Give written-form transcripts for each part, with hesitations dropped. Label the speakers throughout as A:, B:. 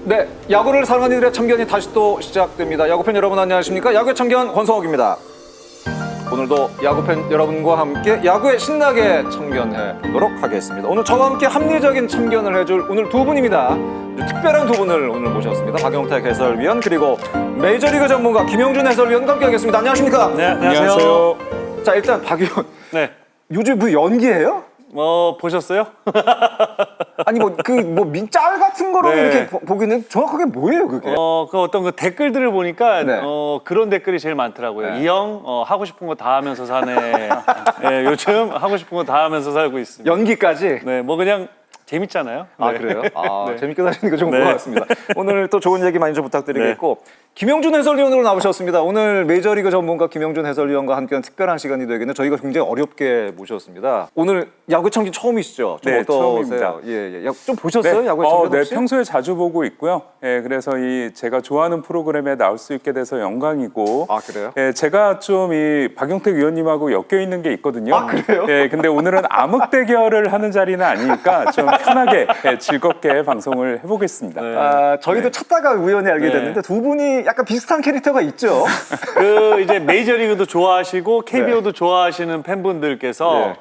A: 네, 야구를 사랑하는 이들의 참견이 다시 또 시작됩니다. 야구팬 여러분 안녕하십니까? 야구의 참견 권성욱입니다. 오늘도 야구팬 여러분과 함께 야구에 신나게 참견해 보도록 하겠습니다. 오늘 저와 함께 합리적인 참견을 해줄 오늘 두 분입니다. 특별한 두 분을 오늘 모셨습니다. 박용택 해설위원 그리고 메이저리그 전문가 김영준 해설위원과 함께 하겠습니다. 안녕하십니까?
B: 네, 안녕하세요.
A: 자, 일단 박위원.
B: 네.
A: 요즘 뭐 연기예요?
B: 보셨어요?
A: 아니 민짤 같은 거로
B: 네.
A: 이렇게 보기는 정확하게 뭐예요 그게?
B: 그 어떤 그 댓글들을 보니까
A: 네.
B: 그런 댓글이 제일 많더라고요.
A: 네.
B: 이 형 하고 싶은 거 다 하면서 사네. 네, 요즘 하고 싶은 거 다 하면서 살고 있습니다.
A: 연기까지?
B: 네, 뭐 그냥 재밌잖아요.
A: 아,
B: 네.
A: 그래요? 아,
B: 네.
A: 재밌게 사시는 거 좀
B: 네.
A: 고맙습니다. 오늘 또 좋은 얘기 많이 좀 부탁드리겠고 김영준 해설위원으로 나오셨습니다. 오늘 메이저리그 전문가 김영준 해설위원과 함께한 특별한 시간이 되겠는데 저희가 굉장히 어렵게 모셨습니다. 오늘 야구 참견 처음이시죠? 좀
C: 네,
A: 어떠세요?
C: 처음입니다.
A: 예. 좀 보셨어요? 야구 참견
C: 네,
A: 혹시?
C: 평소에 자주 보고 있고요. 예, 그래서 제가 좋아하는 프로그램에 나올 수 있게 돼서 영광이고.
A: 아, 그래요?
C: 예, 제가 좀 이 박용택 위원님하고 엮여 있는 게 있거든요.
A: 아, 그래요?
C: 예, 근데 오늘은 암흑 대결을 하는 자리는 아니니까 좀 편하게 즐겁게 방송을 해보겠습니다.
B: 네.
A: 아, 저희도 찾다가 우연히 알게
B: 네.
A: 됐는데 두 분이 약간 비슷한 캐릭터가 있죠?
B: 그 이제 메이저리그도 좋아하시고 KBO도 좋아하시는 팬분들께서
A: 네.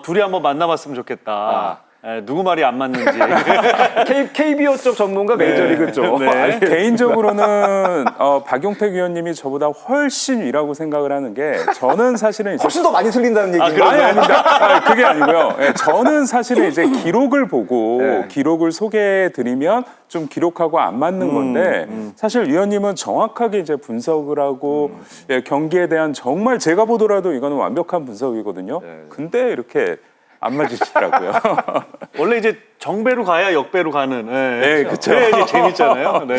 B: 둘이 한번 만나봤으면 좋겠다. 누구 말이 안 맞는지.
A: KBO 쪽 전문가 메이저리그 쪽.
B: 네.
A: 알겠습니다.
C: 개인적으로는 박용택 위원님이 저보다 훨씬 위라고 생각을 하는 게 저는 사실은 이제
A: 훨씬 더 많이 틀린다는 얘기인가요?
C: 아니 아닙니다. 그게 아니고요. 예, 저는 사실은 이제 기록을 보고
A: 네.
C: 기록을 소개해 드리면 좀 기록하고 안 맞는 건데 사실 위원님은 정확하게 이제 분석을 하고 예, 경기에 대한 정말 제가 보더라도 이거는 완벽한 분석이거든요.
A: 네.
C: 근데 이렇게 안 맞으시더라고요.
B: 원래 이제 정배로 가야 역배로 가는.
C: 네, 그쵸.
B: 그래 이제 재밌잖아요. 네.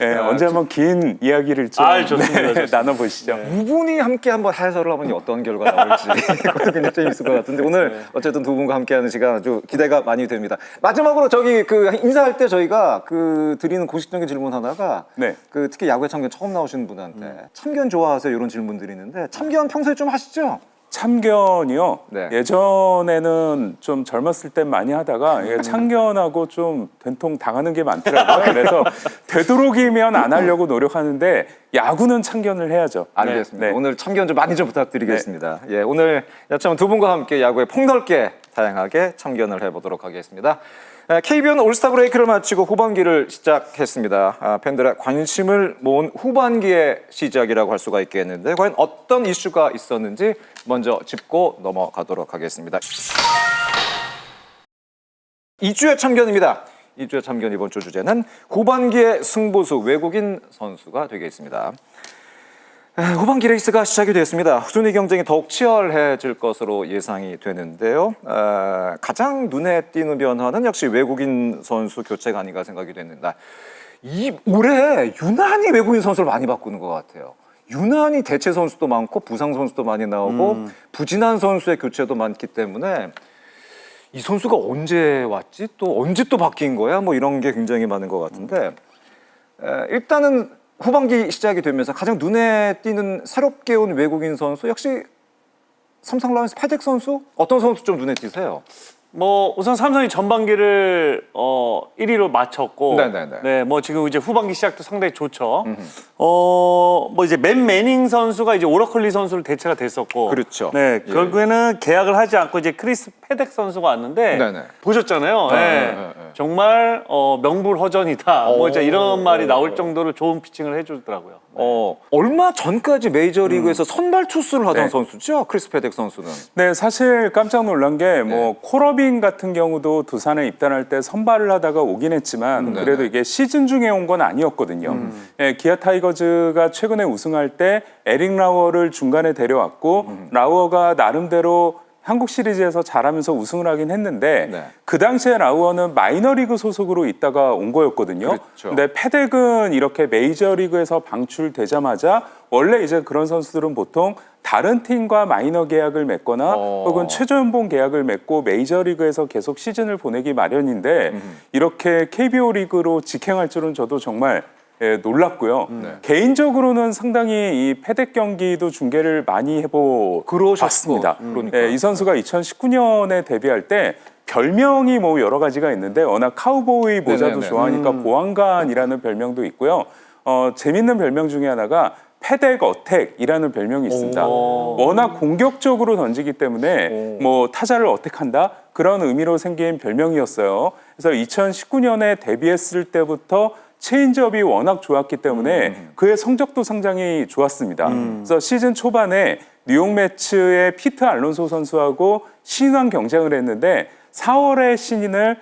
C: 예, 언제 한번 긴 이야기를 좀
B: 좋습니다, 좋습니다.
C: 나눠보시죠.
A: 두 분이 함께 한번 해설을 하면 어떤 결과 나올지 그것도 굉장히 재밌을 것 같은데 오늘 어쨌든 두 분과 함께하는 시간 아주 기대가 많이 됩니다. 마지막으로 저기 그 인사할 때 저희가 그 드리는 공식적인 질문 하나가
C: 네.
A: 그 특히 야구에 참견 처음 나오시는 분한테 참견 좋아하세요 이런 질문 드리는데 참견 평소에 좀 하시죠?
C: 참견이요.
A: 네.
C: 예전에는 좀 젊었을 땐 많이 하다가 이게 참견하고 좀 된통 당하는 게 많더라고요. 그래서 되도록이면 안 하려고 노력하는데 야구는 참견을 해야죠.
A: 알겠습니다.
C: 네.
A: 오늘 참견 좀 많이 좀 부탁드리겠습니다. 예, 오늘 야참 두 분과 함께 야구에 폭넓게 다양하게 참견을 해보도록 하겠습니다. KBO는 올스타 브레이크를 마치고 후반기를 시작했습니다. 팬들의 관심을 모은 후반기의 시작이라고 할 수가 있겠는데 과연 어떤 이슈가 있었는지 먼저 짚고 넘어가도록 하겠습니다. 2주의 참견입니다. 2주의 참견 이번 주 주제는 후반기의 승부수 외국인 선수가 되겠습니다. 후반기 레이스가 시작이 됐습니다. 순위 경쟁이 더욱 치열해질 것으로 예상이 되는데요. 가장 눈에 띄는 변화는 역시 외국인 선수 교체가 아닌가 생각이 됐는데 올해 유난히 외국인 선수를 많이 바꾸는 것 같아요. 유난히 대체 선수도 많고 부상 선수도 많이 나오고 부진한 선수의 교체도 많기 때문에 이 선수가 언제 왔지? 또 언제 또 바뀐 거야? 뭐 이런 게 굉장히 많은 것 같은데 일단은 후반기 시작이 되면서 가장 눈에 띄는 새롭게 온 외국인 선수 역시 삼성 라이온즈 패덱 선수? 어떤 선수 좀 눈에 띄세요?
B: 뭐 우선 삼성이 전반기를 1위로 마쳤고,
A: 네네네.
B: 네, 뭐 지금 이제 후반기 시작도 상당히 좋죠. 뭐 이제 맨 매닝 선수가 이제 오러클리 선수를 대체가 됐었고,
A: 그렇죠.
B: 네,
A: 예.
B: 결국에는 계약을 하지 않고 이제 크리스 패덱 선수가 왔는데
A: 네네.
B: 보셨잖아요. 네. 정말 명불허전이다. 뭐 이제 이런 말이 나올 정도로 좋은 피칭을 해주더라고요.
A: 얼마 전까지 메이저리그에서 선발 투수를 하던
C: 네.
A: 선수죠? 크리스 패덱 선수는.
C: 네, 사실 깜짝 놀란 게 뭐 코러빈 같은 경우도 두산에 입단할 때 선발을 하다가 오긴 했지만 그래도
A: 네네.
C: 이게 시즌 중에 온 건 아니었거든요. 예, 기아 타이거즈가 최근에 우승할 때 에릭 라우어를 중간에 데려왔고 라우어가 나름대로 한국 시리즈에서 잘하면서 우승을 하긴 했는데
A: 네.
C: 그 당시에 라우어는 마이너리그 소속으로 있다가 온 거였거든요.
A: 그렇죠.
C: 근데 패덱은 이렇게 메이저리그에서 방출되자마자 원래 이제 그런 선수들은 보통 다른 팀과 마이너 계약을 맺거나 혹은 최저연봉 계약을 맺고 메이저리그에서 계속 시즌을 보내기 마련인데 이렇게 KBO 리그로 직행할 줄은 저도 정말 놀랍고요. 개인적으로는 상당히 이 패덱 경기도 중계를 많이 해봤습니다.
A: 그러니까.
C: 이 선수가 2019년에 데뷔할 때 별명이 뭐 여러 가지가 있는데 워낙 카우보이 모자도
A: 네네네.
C: 좋아하니까 보안관이라는 별명도 있고요. 재밌는 별명 중에 하나가 패덱 어택이라는 별명이 있습니다. 워낙 공격적으로 던지기 때문에 뭐 타자를 어택한다 그런 의미로 생긴 별명이었어요. 그래서 2019년에 데뷔했을 때부터 체인지업이 워낙 좋았기 때문에 그의 성적도 상당히 좋았습니다. 그래서 시즌 초반에 뉴욕 매츠의 피트 알론소 선수하고 신인왕 경쟁을 했는데 4월에 신인을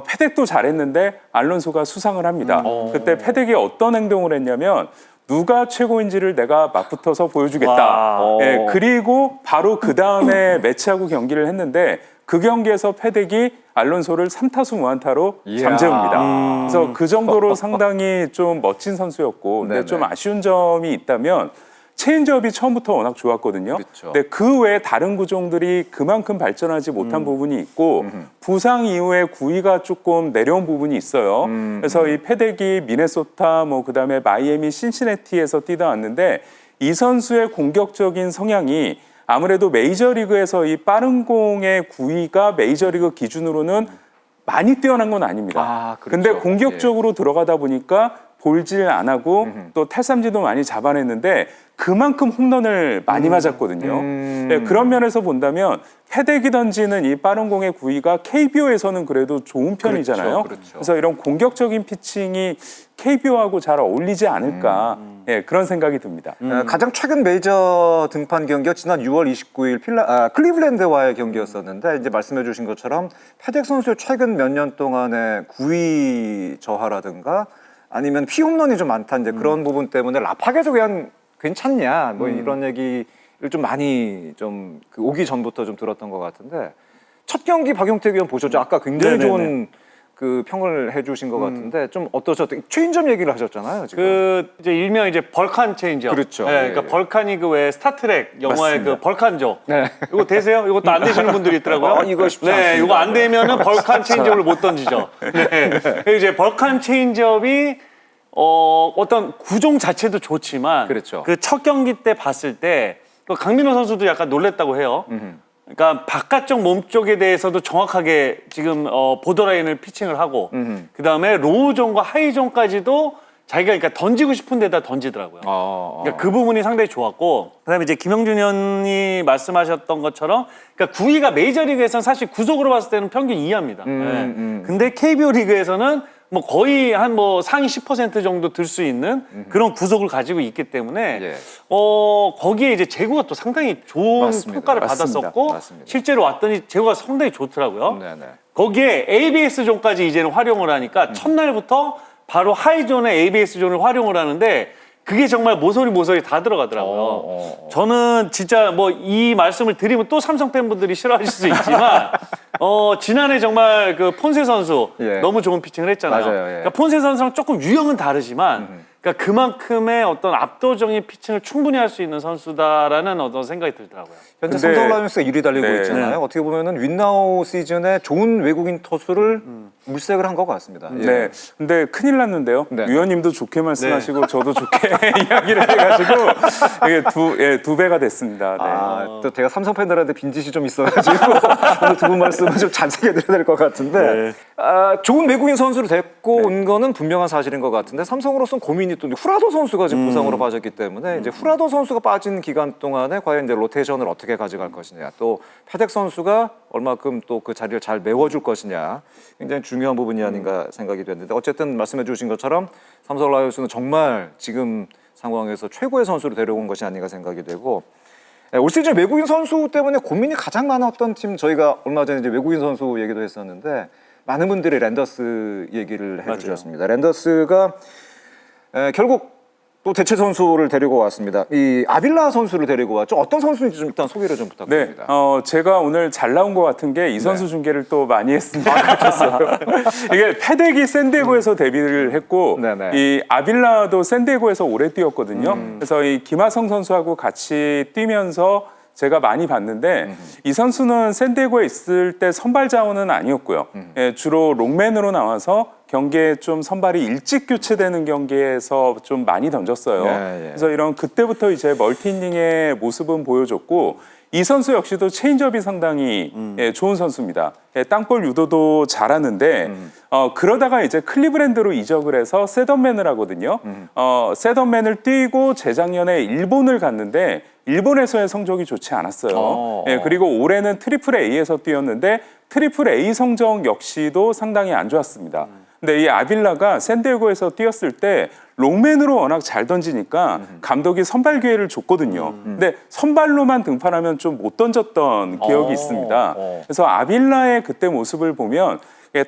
C: 패덱도 잘했는데 알론소가 수상을 합니다. 그때 패덱이 어떤 행동을 했냐면 누가 최고인지를 내가 맞붙어서 보여주겠다. 예, 그리고 바로 그 다음에 매치하고 경기를 했는데 그 경기에서 패덱이 알론소를 3타수 무안타로 잠재웁니다. 그래서 그 정도로 상당히 좀 멋진 선수였고 근데
A: 네네.
C: 좀 아쉬운 점이 있다면 체인지업이 처음부터 워낙 좋았거든요.
A: 그렇죠.
C: 근데 그 외에 다른 구종들이 그만큼 발전하지 못한 부분이 있고 부상 이후에 구위가 조금 내려온 부분이 있어요. 그래서 이 패덱이 미네소타 뭐 그다음에 마이애미 신시내티에서 뛰다 왔는데 이 선수의 공격적인 성향이 아무래도 메이저리그에서 이 빠른 공의 구위가 메이저리그 기준으로는 많이 뛰어난 건 아닙니다.
A: 아, 그렇죠.
C: 근데 공격적으로 들어가다 보니까 볼질 안 하고 또 탈삼진도 많이 잡아냈는데 그만큼 홈런을 많이 맞았거든요. 네, 그런 면에서 본다면 패덱이 던지는 이 빠른 공의 구위가 KBO에서는 그래도 좋은 편이잖아요.
A: 그렇죠.
C: 그래서 이런 공격적인 피칭이 KBO하고 잘 어울리지 않을까 예, 그런 생각이 듭니다.
A: 가장 최근 메이저 등판 경기가 지난 6월 29일 클리블랜드와의 경기였었는데 이제 말씀해주신 것처럼 패덱 선수의 최근 몇 년 동안의 구위 저하라든가 아니면 피홈런이 좀 많다 이제 그런 부분 때문에 라팍에서 그냥 괜찮냐 뭐 이런 얘기를 좀 많이 좀 그 오기 전부터 좀 들었던 것 같은데 첫 경기 박용택 위원 보셨죠? 아까 굉장히
B: 네네네.
A: 좋은 그 평을 해주신 것 같은데 좀 어떠셨어요? 체인점 얘기를 하셨잖아요 지금.
B: 그 이제 일명 이제 벌칸 체인지업.
A: 그렇죠.
B: 네, 그러니까
A: 예.
B: 벌칸이 그 왜 스타트렉 영화의
C: 맞습니다.
B: 그 벌칸족.
A: 네.
B: 이거 되세요? 이것도 안 되시는 분들이 있더라고요.
A: 이거 쉽지
B: 네,
A: 않습니다.
B: 이거 안 되면은 벌칸 체인지업을 못 던지죠. 네. 그리고 이제 벌칸 체인지업이 어떤 구종 자체도 좋지만
A: 그렇죠.
B: 그 첫 경기 때 봤을 때 그 강민호 선수도 약간 놀랬다고 해요. 그러니까 바깥쪽 몸 쪽에 대해서도 정확하게 지금 보더라인을 피칭을 하고 그 다음에 로우존과 하이존까지도 자기가 그러니까 던지고 싶은 데다 던지더라고요. 그러니까 그 부분이 상당히 좋았고 그다음에 이제 김영준 의원이 말씀하셨던 것처럼 그러니까 구위가 메이저리그에서는 사실 구속으로 봤을 때는 평균 2위입니다. 근데 KBO 리그에서는 뭐 거의 한 뭐 상위 10% 정도 들 수 있는 그런 구속을 가지고 있기 때문에
A: 예.
B: 거기에 이제 제구가 또 상당히 좋은
A: 맞습니다.
B: 평가를
C: 맞습니다.
B: 받았었고
A: 맞습니다.
B: 실제로 왔더니 제구가 상당히 좋더라고요.
A: 네네.
B: 거기에 ABS 존까지 이제는 활용을 하니까 첫날부터 바로 하이존의 ABS 존을 활용을 하는데 그게 정말 모서리 다 들어가더라고요. 저는 진짜 뭐 이 말씀을 드리면 또 삼성 팬분들이 싫어하실 수 있지만 지난해 정말 그 폰세 선수
A: 예.
B: 너무 좋은 피칭을 했잖아요.
A: 맞아요, 예.
B: 그러니까 폰세 선수랑 조금 유형은 다르지만 그러니까 그만큼의 어떤 압도적인 피칭을 충분히 할 수 있는 선수다라는 어떤 생각이 들더라고요.
A: 현재
C: 근데-
A: 삼성 라이온스가 1위 달리고
C: 네.
A: 있잖아요.
B: 네.
A: 어떻게 보면은 윈나우 시즌에 좋은 외국인 투수를 물색을 한 것 같습니다. 예.
C: 네, 근데 큰일 났는데요.
A: 네.
C: 위원님도 좋게 말씀하시고 저도 좋게 이야기를 해가지고 이게 두 배가 됐습니다. 네.
A: 또 제가 삼성 팬들한테 빈짓이 좀 있어가지고 오늘 두 분 말씀을 좀 자세히 드려야 될 것 같은데 좋은 외국인 선수를 데리고 온 거는 분명한 사실인 것 같은데 삼성으로서는 고민이 또 후라도 선수가 지금 부상으로 빠졌기 때문에 이제 후라도 선수가 빠진 기간 동안에 과연 이제 로테이션을 어떻게 가져갈 것이냐 또 패덱 선수가 얼마큼 또 그 자리를 잘 메워줄 것이냐 굉장히 중요한 부분이 아닌가 생각이 됐는데 어쨌든 말씀해주신 것처럼 삼성 라이온스는 정말 지금 상황에서 최고의 선수를 데려온 것이 아닌가 생각이 되고 올 시즌 외국인 선수 때문에 고민이 가장 많았던 팀 저희가 얼마 전에 이제 외국인 선수 얘기도 했었는데 많은 분들이 랜더스 얘기를 해주셨습니다. 랜더스가 결국 또 대체 선수를 데리고 왔습니다. 이 아빌라 선수를 데리고 왔죠. 어떤 선수인지 좀 일단 소개를 좀
C: 네,
A: 부탁드립니다.
C: 제가 오늘 잘 나온 것 같은 게 이 선수 중계를 또 많이 했습니다. 이게 패덱이 샌디에고에서 데뷔를 했고
A: 네네.
C: 이 아빌라도 샌디에고에서 오래 뛰었거든요. 그래서 이 김하성 선수하고 같이 뛰면서 제가 많이 봤는데 이 선수는 샌디에고에 있을 때 선발 자원은 아니었고요. 예, 주로 롱맨으로 나와서 경기에 좀 선발이 일찍 교체되는 경기에서 좀 많이 던졌어요.
A: 예, 예.
C: 그래서 이런 그때부터 이제 멀티이닝의 모습은 보여줬고 이 선수 역시도 체인지업이 상당히 좋은 선수입니다. 땅볼 유도도 잘하는데 그러다가 이제 클리브랜드로 이적을 해서 셋업맨을 하거든요. 셋업맨을 뛰고 재작년에 일본을 갔는데 일본에서의 성적이 좋지 않았어요. 그리고 올해는 트리플 A에서 뛰었는데 트리플 A 성적 역시도 상당히 안 좋았습니다. 근데 이 아빌라가 샌디에고에서 뛰었을 때 롱맨으로 워낙 잘 던지니까 감독이 선발 기회를 줬거든요. 근데 선발로만 등판하면 좀 못 던졌던 기억이 있습니다. 그래서 아빌라의 그때 모습을 보면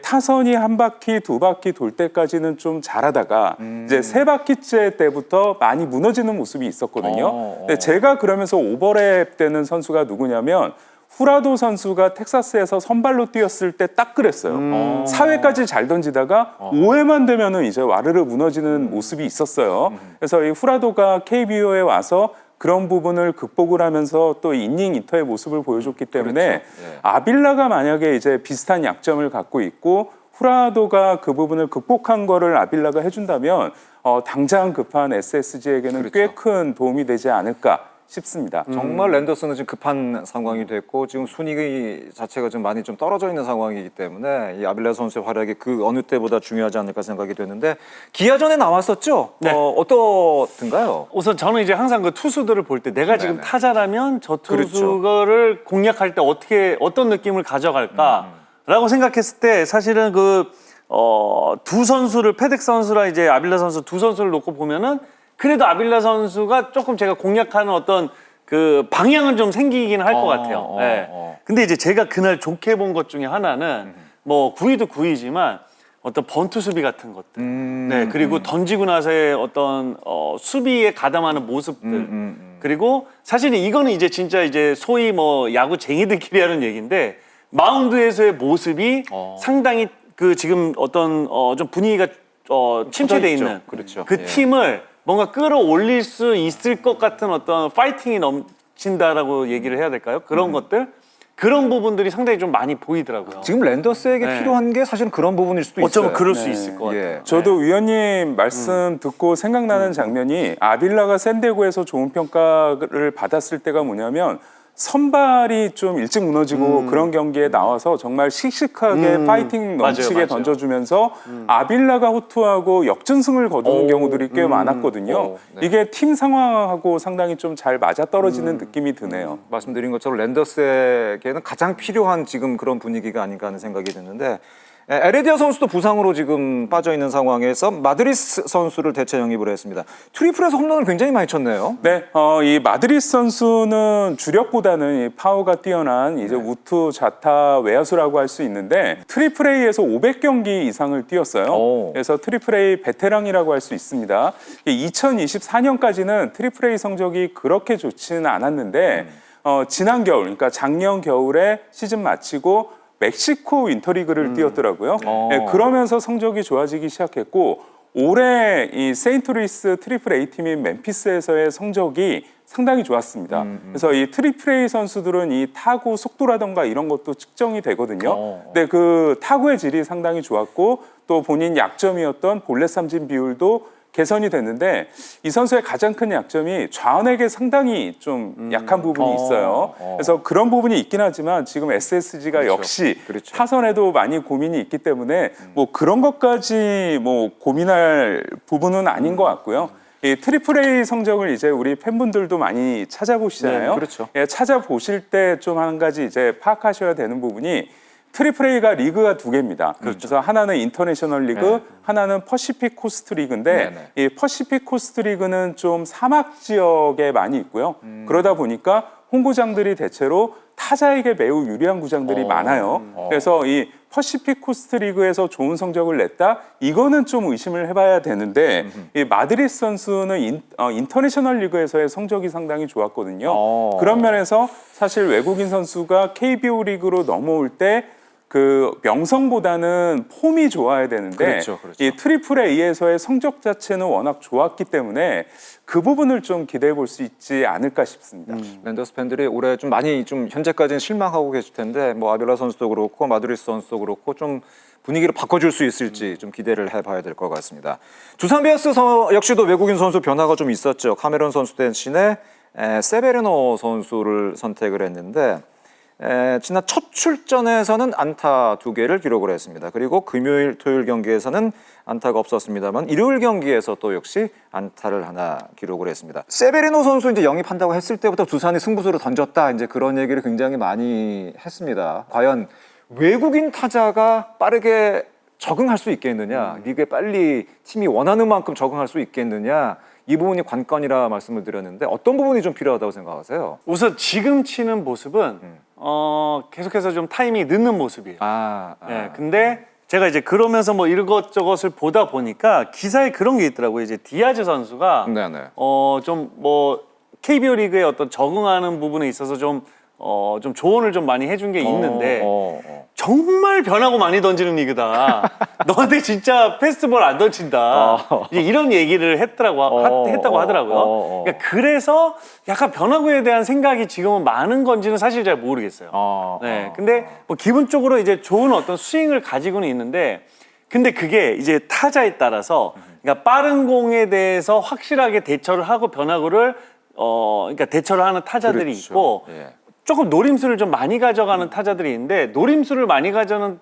C: 타선이 한 바퀴, 두 바퀴 돌 때까지는 좀 잘하다가 이제 세 바퀴째 때부터 많이 무너지는 모습이 있었거든요. 근데 제가 그러면서 오버랩 되는 선수가 누구냐면 후라도 선수가 텍사스에서 선발로 뛰었을 때 딱 그랬어요. 4회까지 잘 던지다가 5회만 되면은 이제 와르르 무너지는 모습이 있었어요. 그래서 이 후라도가 KBO에 와서 그런 부분을 극복을 하면서 또 이닝 이터의 모습을 보여줬기 때문에
A: 그렇죠. 예.
C: 아빌라가 만약에 이제 비슷한 약점을 갖고 있고 후라도가 그 부분을 극복한 거를 아빌라가 해준다면 당장 급한 SSG에게는
A: 그렇죠.
C: 꽤 큰 도움이 되지 않을까 싶습니다.
A: 정말 랜더스는 지금 급한 상황이 됐고 지금 순위 자체가 좀 많이 좀 떨어져 있는 상황이기 때문에 이 아빌라 선수의 활약이 그 어느 때보다 중요하지 않을까 생각이 되는데 기아전에 나왔었죠?
B: 네.
A: 어떻든가요?
B: 우선 저는 이제 항상 그 투수들을 볼 때 내가 지금
A: 네네.
B: 타자라면 저
A: 그렇죠.
B: 투수를 공략할 때 어떤 느낌을 가져갈까라고 생각했을 때 사실은 두 선수를 페덱 선수랑 이제 아빌라 선수 두 선수를 놓고 보면은 그래도 아빌라 선수가 조금 제가 공략하는 어떤 그 방향은 좀 생기긴 할 것 같아요. 네. 근데 이제 제가 그날 좋게 본 것 중에 하나는 뭐 구위도 구위지만 어떤 번트 수비 같은 것들, 네 그리고 던지고 나서의 어떤 수비에 가담하는 모습들, 그리고 사실 이거는 이제 진짜 이제 소위 뭐 야구쟁이들끼리 하는 얘기인데 마운드에서의 모습이 상당히 그 지금 어떤 좀 분위기가 침체돼
A: 있죠.
B: 있는
A: 그렇죠.
B: 그
A: 예.
B: 팀을 뭔가 끌어올릴 수 있을 것 같은 어떤 파이팅이 넘친다라고 얘기를 해야 될까요? 그런 것들, 그런 부분들이 상당히 좀 많이 보이더라고요.
A: 지금 랜더스에게
B: 네.
A: 필요한 게 사실은 그런 부분일 수도 있어요.
B: 어쩌면 그럴 수 있을 것 같아요.
A: 예.
C: 저도 위원님 말씀 듣고 생각나는 장면이 아빌라가 샌디에고에서 좋은 평가를 받았을 때가 뭐냐면 선발이 좀 일찍 무너지고 그런 경기에 나와서 정말 씩씩하게 파이팅 넘치게
B: 맞아요.
C: 던져주면서 아빌라가 호투하고 역전승을 거두는 경우들이 꽤 많았거든요.
A: 네.
C: 이게 팀 상황하고 상당히 좀 잘 맞아떨어지는 느낌이 드네요.
A: 말씀드린 것처럼 랜더스에게는 가장 필요한 지금 그런 분위기가 아닌가 하는 생각이 드는데 에레디아 선수도 부상으로 지금 빠져 있는 상황에서 마드리스 선수를 대체 영입을 했습니다. 트리플에서 홈런을 굉장히 많이 쳤네요.
C: 네, 이 마드리스 선수는 주력보다는 이 파워가 뛰어난 이제 우투 좌타 외야수라고 할 수 있는데 트리플 A에서 500경기 이상을 뛰었어요. 그래서 트리플 A 베테랑이라고 할 수 있습니다. 2024년까지는 트리플 A 성적이 그렇게 좋지는 않았는데 지난 겨울, 그러니까 작년 겨울에 시즌 마치고 멕시코 윈터리그를 뛰었더라고요. 네, 그러면서 성적이 좋아지기 시작했고 올해 이 세인트루이스 트리플 A 팀인 멤피스에서의 성적이 상당히 좋았습니다. 그래서 이 트리플 A 선수들은 이 타구 속도라던가 이런 것도 측정이 되거든요. 근데 그 타구의 질이 상당히 좋았고 또 본인 약점이었던 볼넷 삼진 비율도 개선이 됐는데 이 선수의 가장 큰 약점이 좌원에게 상당히 좀 약한 부분이 있어요. 그래서 그런 부분이 있긴 하지만 지금 SSG가
A: 그렇죠.
C: 역시
A: 그렇죠.
C: 타선에도 많이 고민이 있기 때문에 뭐 그런 것까지 뭐 고민할 부분은 아닌 것 같고요. 이 트리플 A 성적을 이제 우리 팬분들도 많이 찾아보시잖아요.
A: 네, 그렇죠.
C: 예, 찾아보실 때 좀 한 가지 이제 파악하셔야 되는 부분이 트리플 A가 리그가 두 개입니다. 그래서 하나는 인터내셔널 리그, 하나는 퍼시픽 코스트 리그인데 이 퍼시픽 코스트 리그는 좀 사막 지역에 많이 있고요. 그러다 보니까 홈구장들이 대체로 타자에게 매우 유리한 구장들이 많아요. 그래서 이 퍼시픽 코스트 리그에서 좋은 성적을 냈다? 이거는 좀 의심을 해봐야 되는데 이 마드리스 선수는 인터내셔널 리그에서의 성적이 상당히 좋았거든요. 그런 면에서 사실 외국인 선수가 KBO 리그로 넘어올 때 그 명성보다는 폼이 좋아야 되는데
A: 그렇죠.
C: 이 트리플 A에서의 성적 자체는 워낙 좋았기 때문에 그 부분을 좀 기대해 볼 수 있지 않을까 싶습니다.
A: 랜더스 팬들이 올해 좀 많이 좀 현재까지는 실망하고 계실 텐데 뭐 아빌라 선수도 그렇고 마드리스 선수도 그렇고 좀 분위기를 바꿔줄 수 있을지 좀 기대를 해봐야 될 것 같습니다. 두산 베어스 역시도 외국인 선수 변화가 좀 있었죠. 카메론 선수 대신에 세베르노 선수를 선택을 했는데 지난 첫 출전에서는 안타 2개를 기록을 했습니다. 그리고 금요일, 토요일 경기에서는 안타가 없었습니다만 일요일 경기에서 또 역시 안타를 하나 기록을 했습니다. 세베르노 선수 이제 영입한다고 했을 때부터 두산이 승부수를 던졌다 이제 그런 얘기를 굉장히 많이 했습니다. 과연 외국인 타자가 빠르게 적응할 수 있겠느냐, 리그에 빨리 팀이 원하는 만큼 적응할 수 있겠느냐, 이 부분이 관건이라 말씀을 드렸는데 어떤 부분이 좀 필요하다고 생각하세요?
B: 우선 지금 치는 모습은 계속해서 좀 타이밍이 늦는 모습이에요. 네, 근데 제가 이제 그러면서 뭐 이것저것을 보다 보니까 기사에 그런 게 있더라고요. 이제 디아즈 선수가
A: 네네.
B: 좀 뭐 KBO 리그에 어떤 적응하는 부분에 있어서 좀 조언을 좀 많이 해준 게 있는데 정말 변하고 많이 던지는 리그다. 너한테 진짜 패스트볼 안 던진다. 이제 이런 얘기를 했다고 하더라고요. 그러니까 그래서 약간 변화구에 대한 생각이 지금은 많은 건지는 사실 잘 모르겠어요. 네, 근데 뭐 기본적으로 이제 좋은 어떤 스윙을 가지고는 있는데, 근데 그게 이제 타자에 따라서 그러니까 빠른 공에 대해서 확실하게 대처를 하고 변화구를 그러니까 대처를 하는 타자들이
A: 그렇죠.
B: 있고.
A: 예.
B: 조금 노림수를 좀 많이 가져가는 타자들이 있는데, 노림수를 많이 가져가는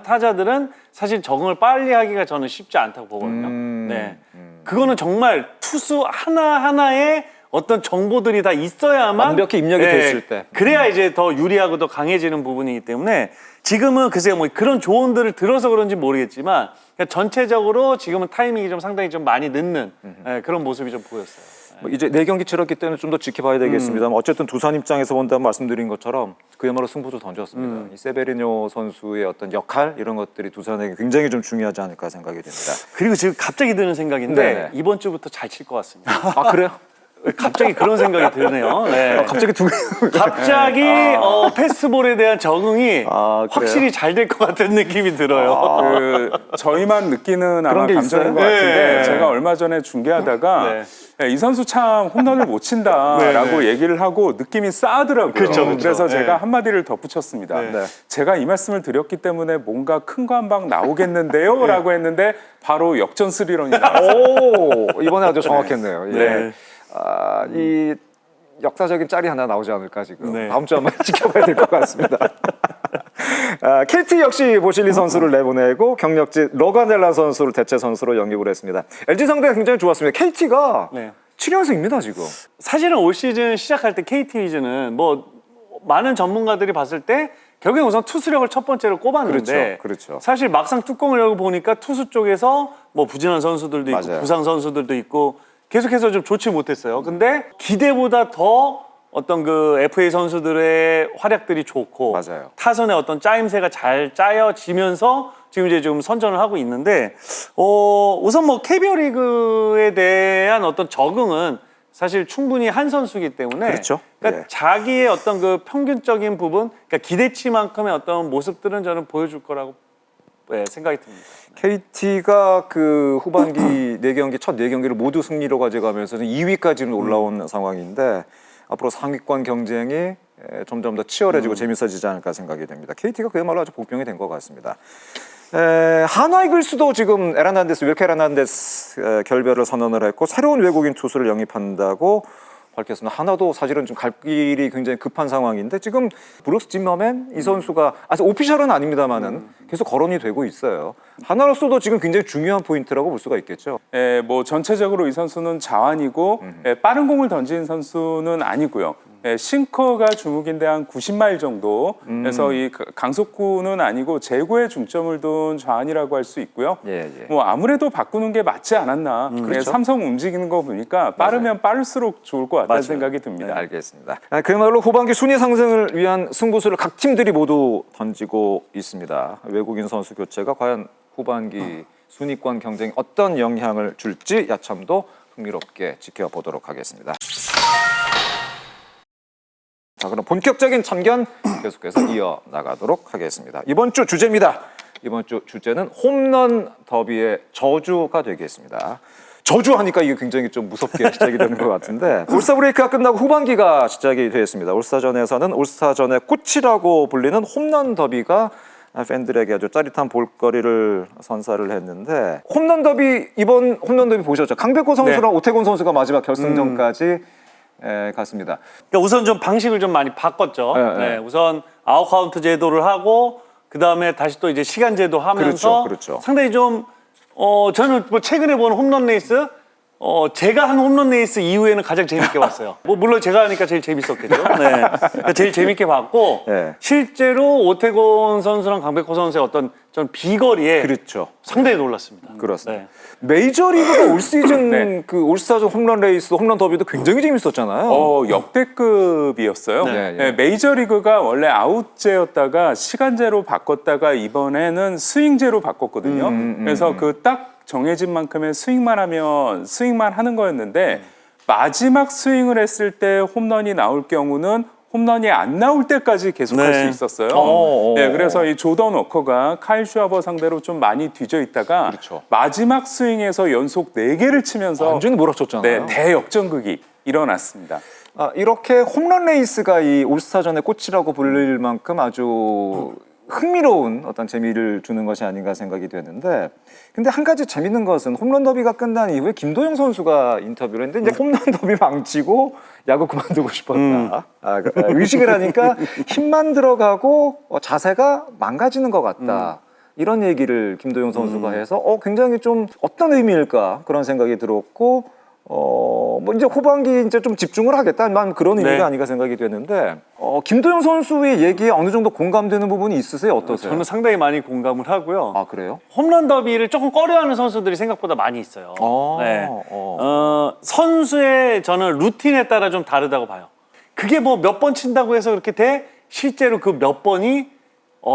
B: 타자들은 사실 적응을 빨리 하기가 저는 쉽지 않다고 보거든요. 네, 그거는 정말 투수 하나하나에 어떤 정보들이 다 있어야만
A: 완벽히 입력이 됐을 때.
B: 그래야 이제 더 유리하고 더 강해지는 부분이기 때문에 지금은 글쎄요 뭐 그런 조언들을 들어서 그런지 모르겠지만 그냥 전체적으로 지금은 타이밍이 좀 상당히 좀 많이 늦는 그런 모습이 좀 보였어요.
A: 뭐 이제 4경기 치렀기 때문에 좀 더 지켜봐야 되겠습니다만 어쨌든 두산 입장에서 본다면 말씀드린 것처럼 그야말로 승부도 던졌습니다. 이 세베르뇨 선수의 어떤 역할 이런 것들이 두산에게 굉장히 좀 중요하지 않을까 생각이 됩니다.
B: 그리고 지금 갑자기 드는 생각인데
A: 네네.
B: 이번 주부터 잘 칠 것 같습니다.
A: 아 그래요?
B: 갑자기 그런 생각이 드네요. 네.
A: 갑자기
B: 갑자기 패스볼에 대한 적응이
A: 그래요?
B: 확실히 잘 될 것 같은 느낌이 들어요.
C: 그 저희만 느끼는 아마
A: 게
C: 감정인
A: 있어요?
C: 것 같은데
B: 네.
C: 제가 얼마 전에 중계하다가 이 선수 참 홈런을 못 친다라고 얘기를 하고 느낌이 싸하더라고요.
B: 그쵸.
C: 그래서
B: 네.
C: 제가 한마디를 덧붙였습니다.
B: 네.
C: 제가 이 말씀을 드렸기 때문에 뭔가 큰 거 한 방 나오겠는데요? 라고 했는데 바로 역전 스리런이 나왔어요.
A: 오 이번에 아주 정확했네요. 예.
B: 네.
A: 이 역사적인 짤이 하나 나오지 않을까 지금
B: 네.
A: 다음 주 한번 지켜봐야 될 것 같습니다. KT 역시 보실리 선수를 내보내고 경력직 러가넬라 선수를 대체 선수로 영입을 했습니다. LG 상대가 굉장히 좋았습니다. KT가
B: 네.
A: 7연승입니다 지금.
B: 사실은 올 시즌 시작할 때 KT 위즈는 뭐 많은 전문가들이 봤을 때 결국엔 우선 투수력을 첫 번째로 꼽았는데
A: 그렇죠.
B: 사실 막상 뚜껑을 열고 보니까 투수 쪽에서 뭐 부진한 선수들도 있고
A: 맞아요.
B: 부상 선수들도 있고 계속해서 좀 좋지 못했어요. 근데 기대보다 더 어떤 그 FA 선수들의 활약들이 좋고
A: 맞아요.
B: 타선의 어떤 짜임새가 잘 짜여지면서 지금 이제 좀 선전을 하고 있는데 우선 뭐 KBO 리그에 대한 어떤 적응은 사실 충분히 한 선수이기 때문에
A: 그렇죠.
B: 그러니까
A: 예.
B: 자기의 어떤 그 평균적인 부분, 그러니까 기대치만큼의 어떤 모습들은 저는 보여줄 거라고 생각이 듭니다.
A: KT가 그 후반기 4경기 첫 4경기를 모두 승리로 가져가면서 2위까지는 올라온 상황인데 앞으로 상위권 경쟁이 점점 더 치열해지고 재밌어지지 않을까 생각이 됩니다. KT가 그야말로 아주 복병이 된 것 같습니다. 한화 이글스도 지금 윌케 에르난데스 결별을 선언을 했고 새로운 외국인 투수를 영입한다고 밝혔습니다. 하나도 사실은 좀 갈 길이 굉장히 급한 상황인데 지금 브룩스 짐머맨 이 선수가 아직 오피셜은 아닙니다만은 계속 거론이 되고 있어요. 하나로서도 지금 굉장히 중요한 포인트라고 볼 수가 있겠죠.
C: 뭐 전체적으로 이 선수는 자완이고 빠른 공을 던지는 선수는 아니고요. 싱커가 주목인데 한 90마일 정도. 그래서 이 강속구는 아니고 제구에 중점을 둔 좌완이라고 할 수 있고요.
A: 예.
C: 뭐 아무래도 바꾸는 게 맞지 않았나.
A: 그렇죠.
C: 삼성 움직이는 거 보니까 빠르면 빠를수록 좋을 것 같다는 생각이 듭니다.
A: 네, 알겠습니다. 그야말로 후반기 순위 상승을 위한 승부수를 각 팀들이 모두 던지고 있습니다. 외국인 선수 교체가 과연 후반기 순위권 경쟁에 어떤 영향을 줄지 야참도 흥미롭게 지켜보도록 하겠습니다. 자, 그럼 본격적인 참견 계속해서 이어나가도록 하겠습니다. 이번 주 주제입니다. 이번 주 주제는 홈런 더비의 저주가 되겠습니다. 저주하니까 이게 굉장히 좀 무섭게 시작이 되는 것 같은데 올스타 브레이크가 끝나고 후반기가 시작이 되었습니다. 올스타전에서는 올스타전의 꽃이라고 불리는 홈런 더비가 팬들에게 아주 짜릿한 볼거리를 선사를 했는데 홈런 더비 이번 홈런 더비 보셨죠? 강백호 선수랑 오태곤 선수가 마지막 결승전까지 갔습니다.
B: 그러니까 우선 좀 방식을 좀 많이 바꿨죠.
A: 네, 네.
B: 네, 우선 아웃카운트 제도를 하고 그 다음에 다시 또 이제 시간 제도 하면서
A: 그렇죠.
B: 상당히 좀 저는 뭐 최근에 본 홈런 레이스 제가 한 홈런 레이스 이후에는 가장 재밌게 봤어요. 뭐 물론 제가 하니까 제일 재밌었겠죠. 네, 그러니까 제일 재밌게 봤고
A: 네.
B: 실제로 오태곤 선수랑 강백호 선수의 어떤 좀 비거리에
A: 그렇죠.
B: 상당히 놀랐습니다.
A: 그렇습니다.
B: 네.
A: 메이저리그가 올 시즌
C: 네.
A: 그 올스타전 홈런 레이스, 홈런 더비도 굉장히 재밌었잖아요.
C: 역대급이었어요.
A: 네.
C: 네, 메이저리그가 원래 아웃제였다가 시간제로 바꿨다가 이번에는 스윙제로 바꿨거든요. 그래서 그 딱 정해진 만큼의 스윙만 하는 거였는데 마지막 스윙을 했을 때 홈런이 나올 경우는 홈런이 안 나올 때까지 계속할
B: 네.
C: 수 있었어요.
A: 어.
C: 네, 그래서 이 조던 워커가 카일 슈아버 상대로 좀 많이 뒤져 있다가
A: 그렇죠.
C: 마지막 스윙에서 연속 4개를 치면서
A: 완전히 몰아쳤잖아요.
C: 네, 대역전극이 일어났습니다.
A: 이렇게 홈런 레이스가 이 올스타전의 꽃이라고 불릴 만큼 아주 흥미로운 어떤 재미를 주는 것이 아닌가 생각이 되는데, 근데 한 가지 재밌는 것은 홈런 더비가 끝난 이후에 김도영 선수가 인터뷰를 했는데 이제 홈런 더비 망치고 야구 그만두고 싶었다. 의식을 하니까 힘만 들어가고 자세가 망가지는 것 같다. 이런 얘기를 김도영 선수가 해서 굉장히 좀 어떤 의미일까 그런 생각이 들었고, 뭐 이제 후반기 이제 좀 집중을 하겠다는 그런 의미가
B: 네.
A: 아닌가 생각이 되는데, 김도영 선수의 얘기에 어느 정도 공감되는 부분이 있으세요? 어떠세요?
B: 저는 상당히 많이 공감을 하고요.
A: 아, 그래요?
B: 홈런 더비를 조금 꺼려하는 선수들이 생각보다 많이 있어요. 네. 선수의 저는 루틴에 따라 좀 다르다고 봐요. 그게 뭐 몇 번 친다고 해서 그렇게 돼? 실제로 그 몇 번이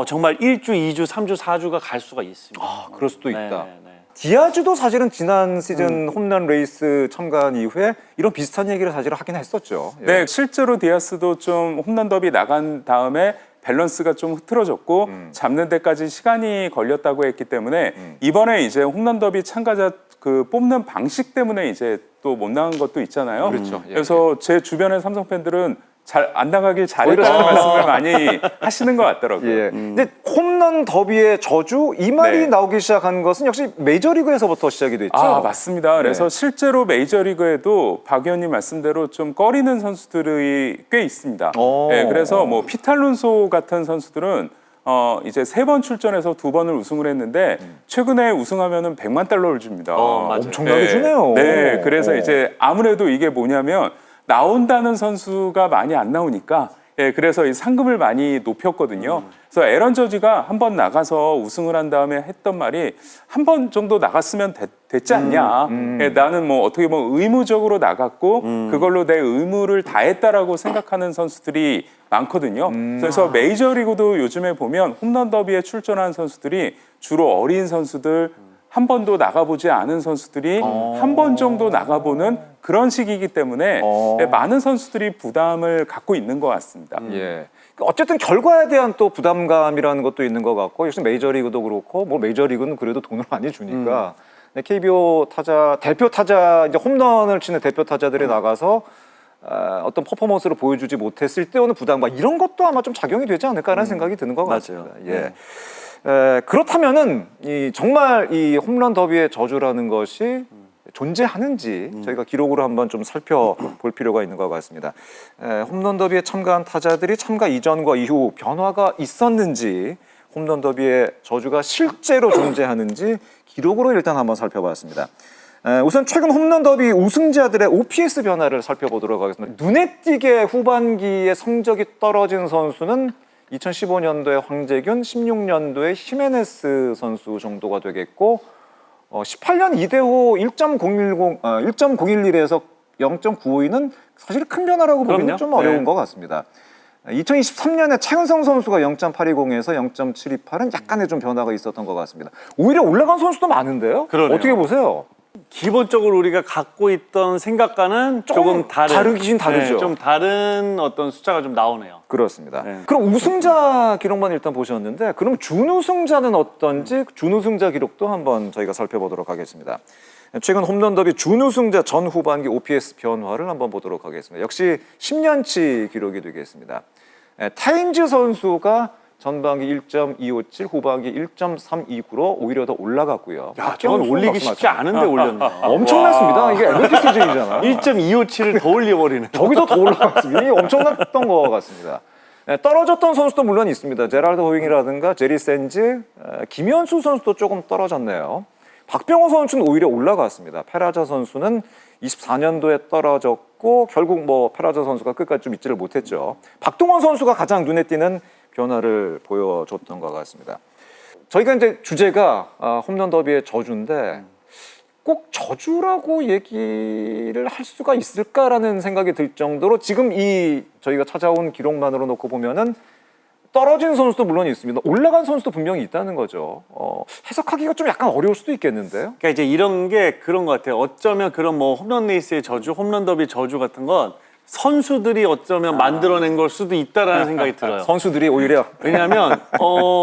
B: 정말 1주, 2주, 3주, 4주가 갈 수가 있습니다.
A: 그럴 수도 있다.
B: 네.
A: 디아즈도 사실은 지난 시즌 홈런 레이스 참가한 이후에 이런 비슷한 얘기를 사실 하긴 했었죠. 예.
C: 네, 실제로 디아스도 좀 홈런 더비 나간 다음에 밸런스가 좀 흐트러졌고 잡는 데까지 시간이 걸렸다고 했기 때문에 이번에 이제 홈런 더비 참가자 그 뽑는 방식 때문에 이제 또 못 나간 것도 있잖아요.
A: 그렇죠. 예,
C: 그래서 제 주변의 삼성 팬들은 잘 안 나가길 잘했다는 말씀을 많이 하시는 것 같더라고요.
A: 예. 근데 홈런 더비의 저주 이 말이
C: 네.
A: 나오기 시작한 것은 역시 메이저리그에서부터 시작이 됐죠.
C: 맞습니다. 그래서 실제로 메이저리그에도 박 의원님 말씀대로 좀 꺼리는 선수들이 꽤 있습니다. 네, 그래서 뭐 피탈론소 같은 선수들은 이제 3번 출전해서 2번을 우승을 했는데 최근에 우승하면은 $100만 줍니다.
B: 맞아요.
A: 엄청나게 주네요.
C: 네, 그래서 이제 아무래도 이게 뭐냐면 나온다는 선수가 많이 안 나오니까 그래서 이 상금을 많이 높였거든요. 그래서 에런 저지가 한 번 나가서 우승을 한 다음에 했던 말이 한 번 정도 나갔으면 됐지 않냐. 나는 뭐 어떻게 보면 의무적으로 나갔고 그걸로 내 의무를 다했다라고 생각하는 선수들이 많거든요. 그래서 메이저리그도 요즘에 보면 홈런 더비에 출전한 선수들이 주로 어린 선수들, 한 번도 나가보지 않은 선수들이 한 번 정도 나가보는 그런 시기이기 때문에 많은 선수들이 부담을 갖고 있는 것 같습니다.
A: 예. 어쨌든 결과에 대한 또 부담감이라는 것도 있는 것 같고, 역시 메이저리그도 그렇고, 뭐 메이저리그는 그래도 돈을 많이 주니까 KBO 타자 대표 타자 이제 홈런을 치는 대표 타자들이 나가서 어떤 퍼포먼스를 보여주지 못했을 때 오는 부담감 이런 것도 아마 좀 작용이 되지 않을까라는 생각이 드는 것 같습니다. 예. 그렇다면은 정말 이 홈런 더비의 저주라는 것이 존재하는지 저희가 기록으로 한번 좀 살펴볼 필요가 있는 것 같습니다. 홈런 더비에 참가한 타자들이 참가 이전과 이후 변화가 있었는지, 홈런 더비의 저주가 실제로 존재하는지 기록으로 일단 한번 살펴봤습니다. 우선 최근 홈런 더비 우승자들의 OPS 변화를 살펴보도록 하겠습니다. 눈에 띄게 후반기에 성적이 떨어진 선수는 2015년도에 황재균, 16년도에 히메네스 선수 정도가 되겠고, 18년 이대호 1.011에서 0.952는 사실 큰 변화라고 보기는 좀 어려운 것 같습니다. 2023년에 최은성 선수가 0.820에서 0.728은 약간의 좀 변화가 있었던 것 같습니다. 오히려 올라간 선수도 많은데요.
B: 그러네요.
A: 어떻게 보세요?
B: 기본적으로 우리가 갖고 있던 생각과는 조금
A: 다르긴 다르죠.
B: 네, 좀 다른 어떤 숫자가 좀 나오네요.
A: 그렇습니다.
B: 네.
A: 그럼 우승자 기록만 일단 보셨는데, 그럼 준우승자는 어떤지 준우승자 기록도 한번 저희가 살펴보도록 하겠습니다. 최근 홈런 더비 준우승자 전 후반기 OPS 변화를 한번 보도록 하겠습니다. 역시 10년치 기록이 되겠습니다. 타임즈 선수가 전반기 1.257, 후반기 1.329로 오히려 더 올라갔고요.
B: 야, 저건 올리기 쉽지 않은데 올렸네.
A: 엄청났습니다. 이게 MVP 수준이잖아요.
B: 1.257을 더 올려버리네.
A: 저기서 더 올라갔습니다. 이게 엄청났던 것 같습니다. 네, 떨어졌던 선수도 물론 있습니다. 제랄드 호잉이라든가 제리 샌즈, 김현수 선수도 조금 떨어졌네요. 박병호 선수는 오히려 올라갔습니다. 페라자 선수는 24년도에 떨어졌고 결국 뭐 페라자 선수가 끝까지 좀 있지를 못했죠. 박동원 선수가 가장 눈에 띄는 변화를 보여줬던 것 같습니다. 저희가 이제 주제가 홈런 더비의 저주인데 꼭 저주라고 얘기를 할 수가 있을까라는 생각이 들 정도로 지금 이 저희가 찾아온 기록만으로 놓고 보면은 떨어진 선수도 물론 있습니다. 올라간 선수도 분명히 있다는 거죠. 해석하기가 좀 약간 어려울 수도 있겠는데요.
B: 그러니까 이제 이런 게 그런 것 같아요. 어쩌면 그런 뭐 홈런 레이스의 저주, 홈런 더비 저주 같은 건 선수들이 어쩌면 만들어낸 걸 수도 있다라는 생각이 들어요.
A: 선수들이 오히려
B: 왜냐하면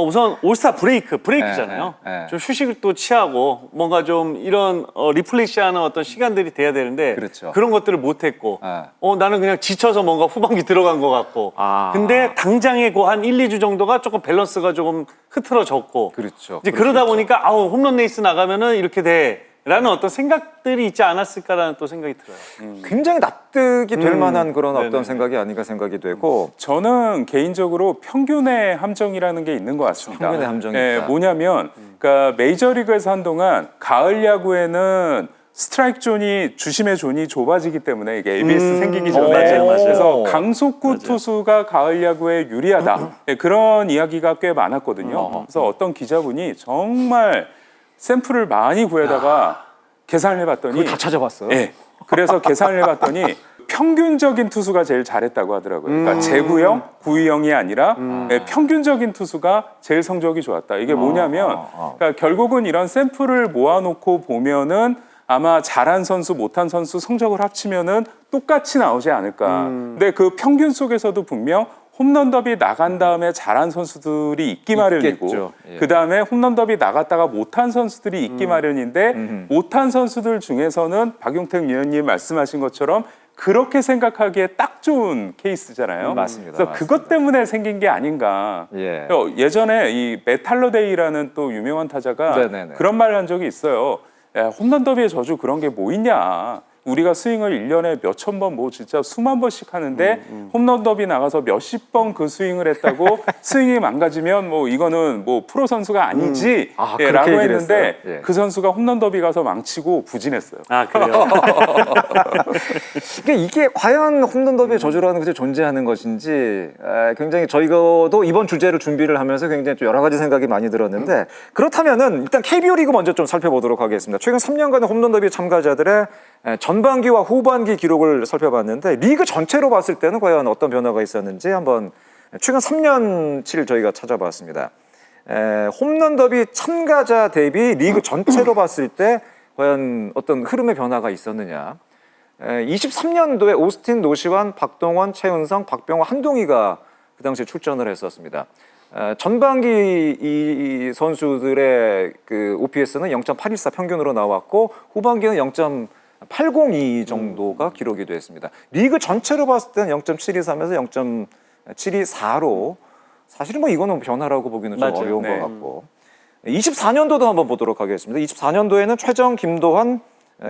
B: 우선 올스타 브레이크잖아요.
A: 네.
B: 좀 휴식을 또 취하고 뭔가 좀 이런 리플레시하는 어떤 시간들이 돼야 되는데
A: 그렇죠.
B: 그런 것들을 못했고
A: 네.
B: 나는 그냥 지쳐서 뭔가 후반기 들어간 것 같고 근데 당장에 그 한 1, 2주 정도가 조금 밸런스가 조금 흐트러졌고
A: 그렇죠.
B: 이제 그러다 보니까 홈런 레이스 나가면은 이렇게 돼. 라는 어떤 생각들이 있지 않았을까라는 또 생각이 들어요.
A: 굉장히 납득이 될 만한 그런
B: 네네.
A: 어떤 생각이 아닌가 생각이 되고
C: 저는 개인적으로 평균의 함정이라는 게 있는 것 같습니다.
A: 평균의 함정이
C: 예,
A: 있다.
C: 뭐냐면 그러니까 메이저리그에서 한동안 가을 야구에는 스트라이크 존이 주심의 존이 좁아지기 때문에 이게 ABS 생기기 전에
B: 맞아요.
C: 그래서 강속구 투수가 가을 야구에 유리하다 예, 그런 이야기가 꽤 많았거든요. 그래서 어떤 기자분이 정말 샘플을 많이 구해다가 계산을 해봤더니
A: 그걸 다 찾아봤어요.
C: 예. 그래서 계산을 해봤더니 평균적인 투수가 제일 잘했다고 하더라고요. 그러니까 제구형, 구위형이 아니라 예, 평균적인 투수가 제일 성적이 좋았다. 이게 뭐냐면 그러니까 결국은 이런 샘플을 모아놓고 보면은 아마 잘한 선수, 못한 선수 성적을 합치면은 똑같이 나오지 않을까. 근데 그 평균 속에서도 분명 홈런 더비 나간 다음에 잘한 선수들이 있기 마련이고
A: 예.
C: 그 다음에 홈런 더비 나갔다가 못한 선수들이 있기 마련인데 못한 선수들 중에서는 박용택 위원님 말씀하신 것처럼 그렇게 생각하기에 딱 좋은 케이스잖아요.
A: 맞습니다.
C: 그래서 그것 때문에 생긴 게 아닌가.
A: 예.
C: 예전에 이 메탈러데이라는 또 유명한 타자가
A: 네네네.
C: 그런 말을 한 적이 있어요. 야, 홈런 더비의 저주 그런 게 뭐 있냐. 우리가 스윙을 1년에 몇천 번, 뭐 진짜 수만 번씩 하는데 홈런 더비 나가서 몇십 번 그 스윙을 했다고 스윙이 망가지면 뭐 이거는 뭐 프로 선수가 아니지
A: 그렇게
C: 라고
A: 얘기를
C: 했는데
A: 했어요? 예.
C: 그 선수가 홈런 더비 가서 망치고 부진했어요.
B: 아 그래요?
A: 그러니까 이게 과연 홈런 더비의 저주라는 것이 존재하는 것인지 굉장히 저희도 이번 주제를 준비를 하면서 굉장히 좀 여러 가지 생각이 많이 들었는데 그렇다면은 일단 KBO 리그 먼저 좀 살펴보도록 하겠습니다. 최근 3년간의 홈런 더비 참가자들의 전반기와 후반기 기록을 살펴봤는데 리그 전체로 봤을 때는 과연 어떤 변화가 있었는지 한번 최근 3년치를 저희가 찾아봤습니다. 홈런 더비 참가자 대비 리그 전체로 봤을 때 과연 어떤 흐름의 변화가 있었느냐. 23년도에 오스틴 노시환, 박동원, 최은성, 박병호, 한동희가 그 당시에 출전을 했었습니다. 전반기 이 선수들의 그 OPS는 0.814 평균으로 나왔고 후반기는 0.802 정도가 기록이 됐습니다. 리그 전체로 봤을 때는 0.723에서 0.724로 사실은 뭐 이거는 변화라고 보기는 좀
B: 맞아요.
A: 어려운
B: 네.
A: 것 같고 24년도도 한번 보도록 하겠습니다. 24년도에는 최정, 김도환,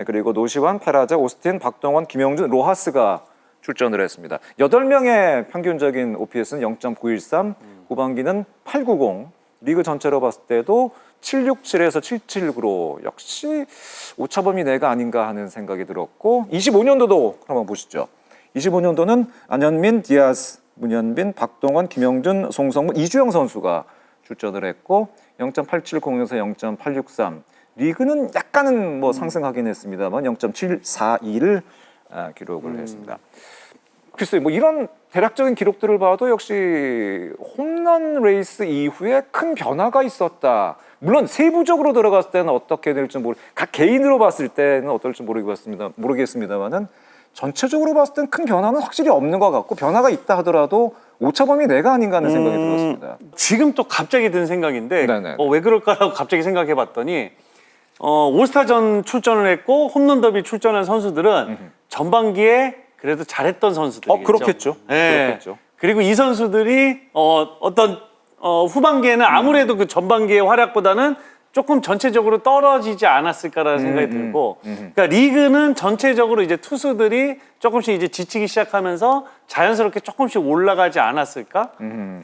A: 그리고 노시환, 페라자, 오스틴, 박동원, 김영준, 로하스가 출전을 했습니다. 8명의 평균적인 OPS는 0.913, 후반기는 890, 리그 전체로 봤을 때도 767에서 779로 역시 오차범위 내가 아닌가 하는 생각이 들었고 25년도도 한번 보시죠. 25년도는 안현민, 디아스, 문현빈, 박동원, 김영준, 송성문, 이주영 선수가 출전을 했고 0.870에서 0.863 리그는 약간은 뭐 상승하긴 했습니다만 0.742를 기록을 했습니다. 글쎄요, 뭐 이런 대략적인 기록들을 봐도 역시 홈런 레이스 이후에 큰 변화가 있었다. 물론 세부적으로 들어갔을 때는 어떻게 될지 각 개인으로 봤을 때는 어떨지 모르겠습니다만은 전체적으로 봤을 때는 큰 변화는 확실히 없는 것 같고 변화가 있다 하더라도 오차범위 내가 아닌가 하는 생각이 들었습니다.
B: 지금 또 갑자기 든 생각인데
A: 네네.
B: 왜 그럴까라고 갑자기 생각해봤더니 올스타전 출전을 했고 홈런 더비 출전한 선수들은 전반기에 그래도 잘했던 선수들이겠죠.
A: 그렇겠죠.
B: 네.
A: 그렇겠죠.
B: 그리고 이 선수들이 어떤 후반기에는 아무래도 그 전반기의 활약보다는 조금 전체적으로 떨어지지 않았을까라는 생각이 들고, 그러니까 리그는 전체적으로 이제 투수들이 조금씩 이제 지치기 시작하면서 자연스럽게 조금씩 올라가지 않았을까?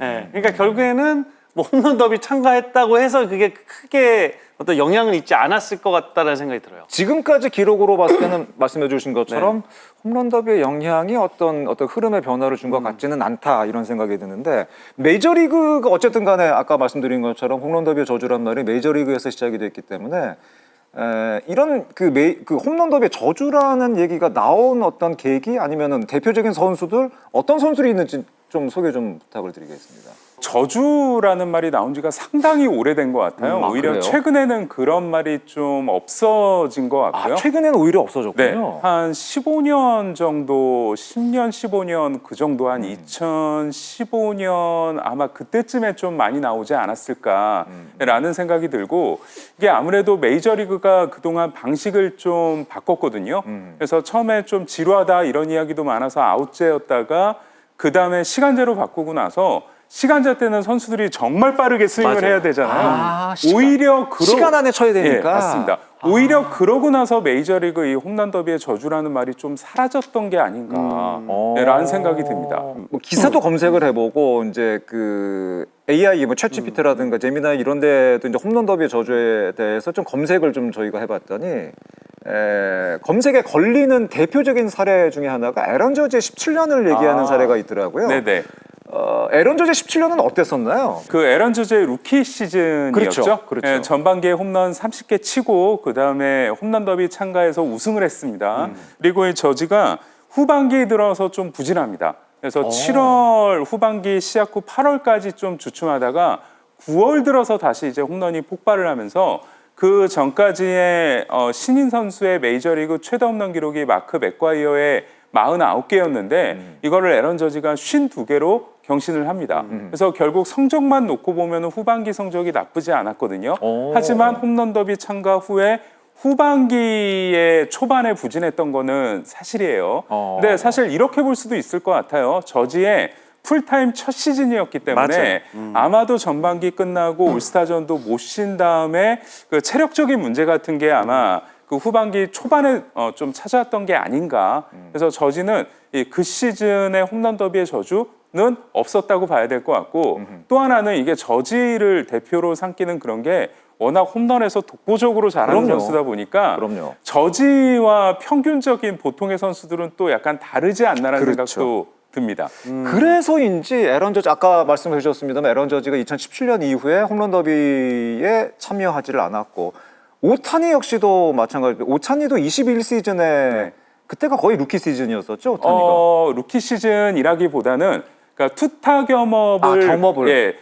B: 예, 그러니까 결국에는 뭐 홈런 더비 참가했다고 해서 그게 크게 어떤 영향은 있지 않았을 것 같다는 생각이 들어요.
A: 지금까지 기록으로 봤을 때는 말씀해 주신 것처럼 홈런 더비의 영향이 어떤 흐름의 변화를 준 것 같지는 않다 이런 생각이 드는데 메이저리그가 어쨌든 간에 아까 말씀드린 것처럼 홈런 더비의 저주란 말이 메이저리그에서 시작이 됐기 때문에 이런 그 홈런 더비의 저주라는 얘기가 나온 어떤 계기 아니면은 대표적인 선수들 어떤 선수들이 있는지 좀 소개 좀 부탁을 드리겠습니다.
C: 저주라는 말이 나온 지가 상당히 오래된 것 같아요. 오히려
A: 그래요?
C: 최근에는 그런 말이 좀 없어진 것 같고요.
A: 최근에는 오히려
C: 네,
A: 없어졌군요.
C: 한 15년 정도, 10년, 15년 그 정도 한 2015년 아마 그때쯤에 좀 많이 나오지 않았을까라는 생각이 들고 이게 아무래도 메이저리그가 그동안 방식을 좀 바꿨거든요. 그래서 처음에 좀 지루하다 이런 이야기도 많아서 아웃제였다가 그 다음에 시간제로 바꾸고 나서 시간제 때는 선수들이 정말 빠르게 스윙을
B: 맞아요.
C: 해야 되잖아요.
A: 시간.
C: 오히려
A: 시간 안에 쳐야 되니까.
C: 예, 맞습니다. 오히려 그러고 나서 메이저리그 이 홈런 더비의 저주라는 말이 좀 사라졌던 게 아닌가라는 생각이 듭니다.
A: 뭐 기사도 검색을 해보고 이제 그 AI 뭐 챗GPT라든가 제미나이 이런 데도 이제 홈런 더비의 저주에 대해서 좀 검색을 좀 저희가 해봤더니 검색에 걸리는 대표적인 사례 중에 하나가 에런 저지의 17년을 얘기하는 사례가 있더라고요.
C: 네네.
A: 에런 저지의 17년은 어땠었나요?
C: 그 에런 저지의 루키 시즌이었죠.
A: 그렇죠.
C: 예, 전반기에 홈런 30개 치고 그 다음에 홈런 더비 참가해서 우승을 했습니다. 그리고 이 저지가 후반기에 들어서 좀 부진합니다. 그래서 7월 후반기 시작 후 8월까지 좀 주춤하다가 9월 들어서 다시 이제 홈런이 폭발을 하면서 그 전까지의 신인 선수의 메이저리그 최다 홈런 기록이 마크 맥과이어의 49개였는데 이거를 에런 저지가 52개로 경신을 합니다. 그래서 결국 성적만 놓고 보면 후반기 성적이 나쁘지 않았거든요. 하지만 홈런 더비 참가 후에 후반기에 초반에 부진했던 거는 사실이에요. 근데 사실 이렇게 볼 수도 있을 것 같아요. 저지의 풀타임 첫 시즌이었기 때문에 아마도 전반기 끝나고 올스타전도 못 쉰 다음에 그 체력적인 문제 같은 게 아마 그 후반기 초반에 좀 찾아왔던 게 아닌가. 그래서 저지는 그 시즌의 홈런 더비의 저주는 없었다고 봐야 될 것 같고 또 하나는 이게 저지를 대표로 삼기는 그런 게 워낙 홈런에서 독보적으로 잘하는
A: 그럼요.
C: 선수다 보니까
A: 그럼요.
C: 저지와 평균적인 보통의 선수들은 또 약간 다르지 않나라는
A: 그렇죠.
C: 생각도 듭니다.
A: 그래서인지 에런 저지 아까 말씀해 주셨습니다만 에런 저지가 2017년 이후에 홈런 더비에 참여하지를 않았고 오타니 역시도 마찬가지로 오타니도 21시즌에 그때가 거의 루키 시즌이었었죠, 오타니가.
C: 루키 시즌이라기보다는 그러니까 투타 겸업을,
A: 겸업을.
C: 예,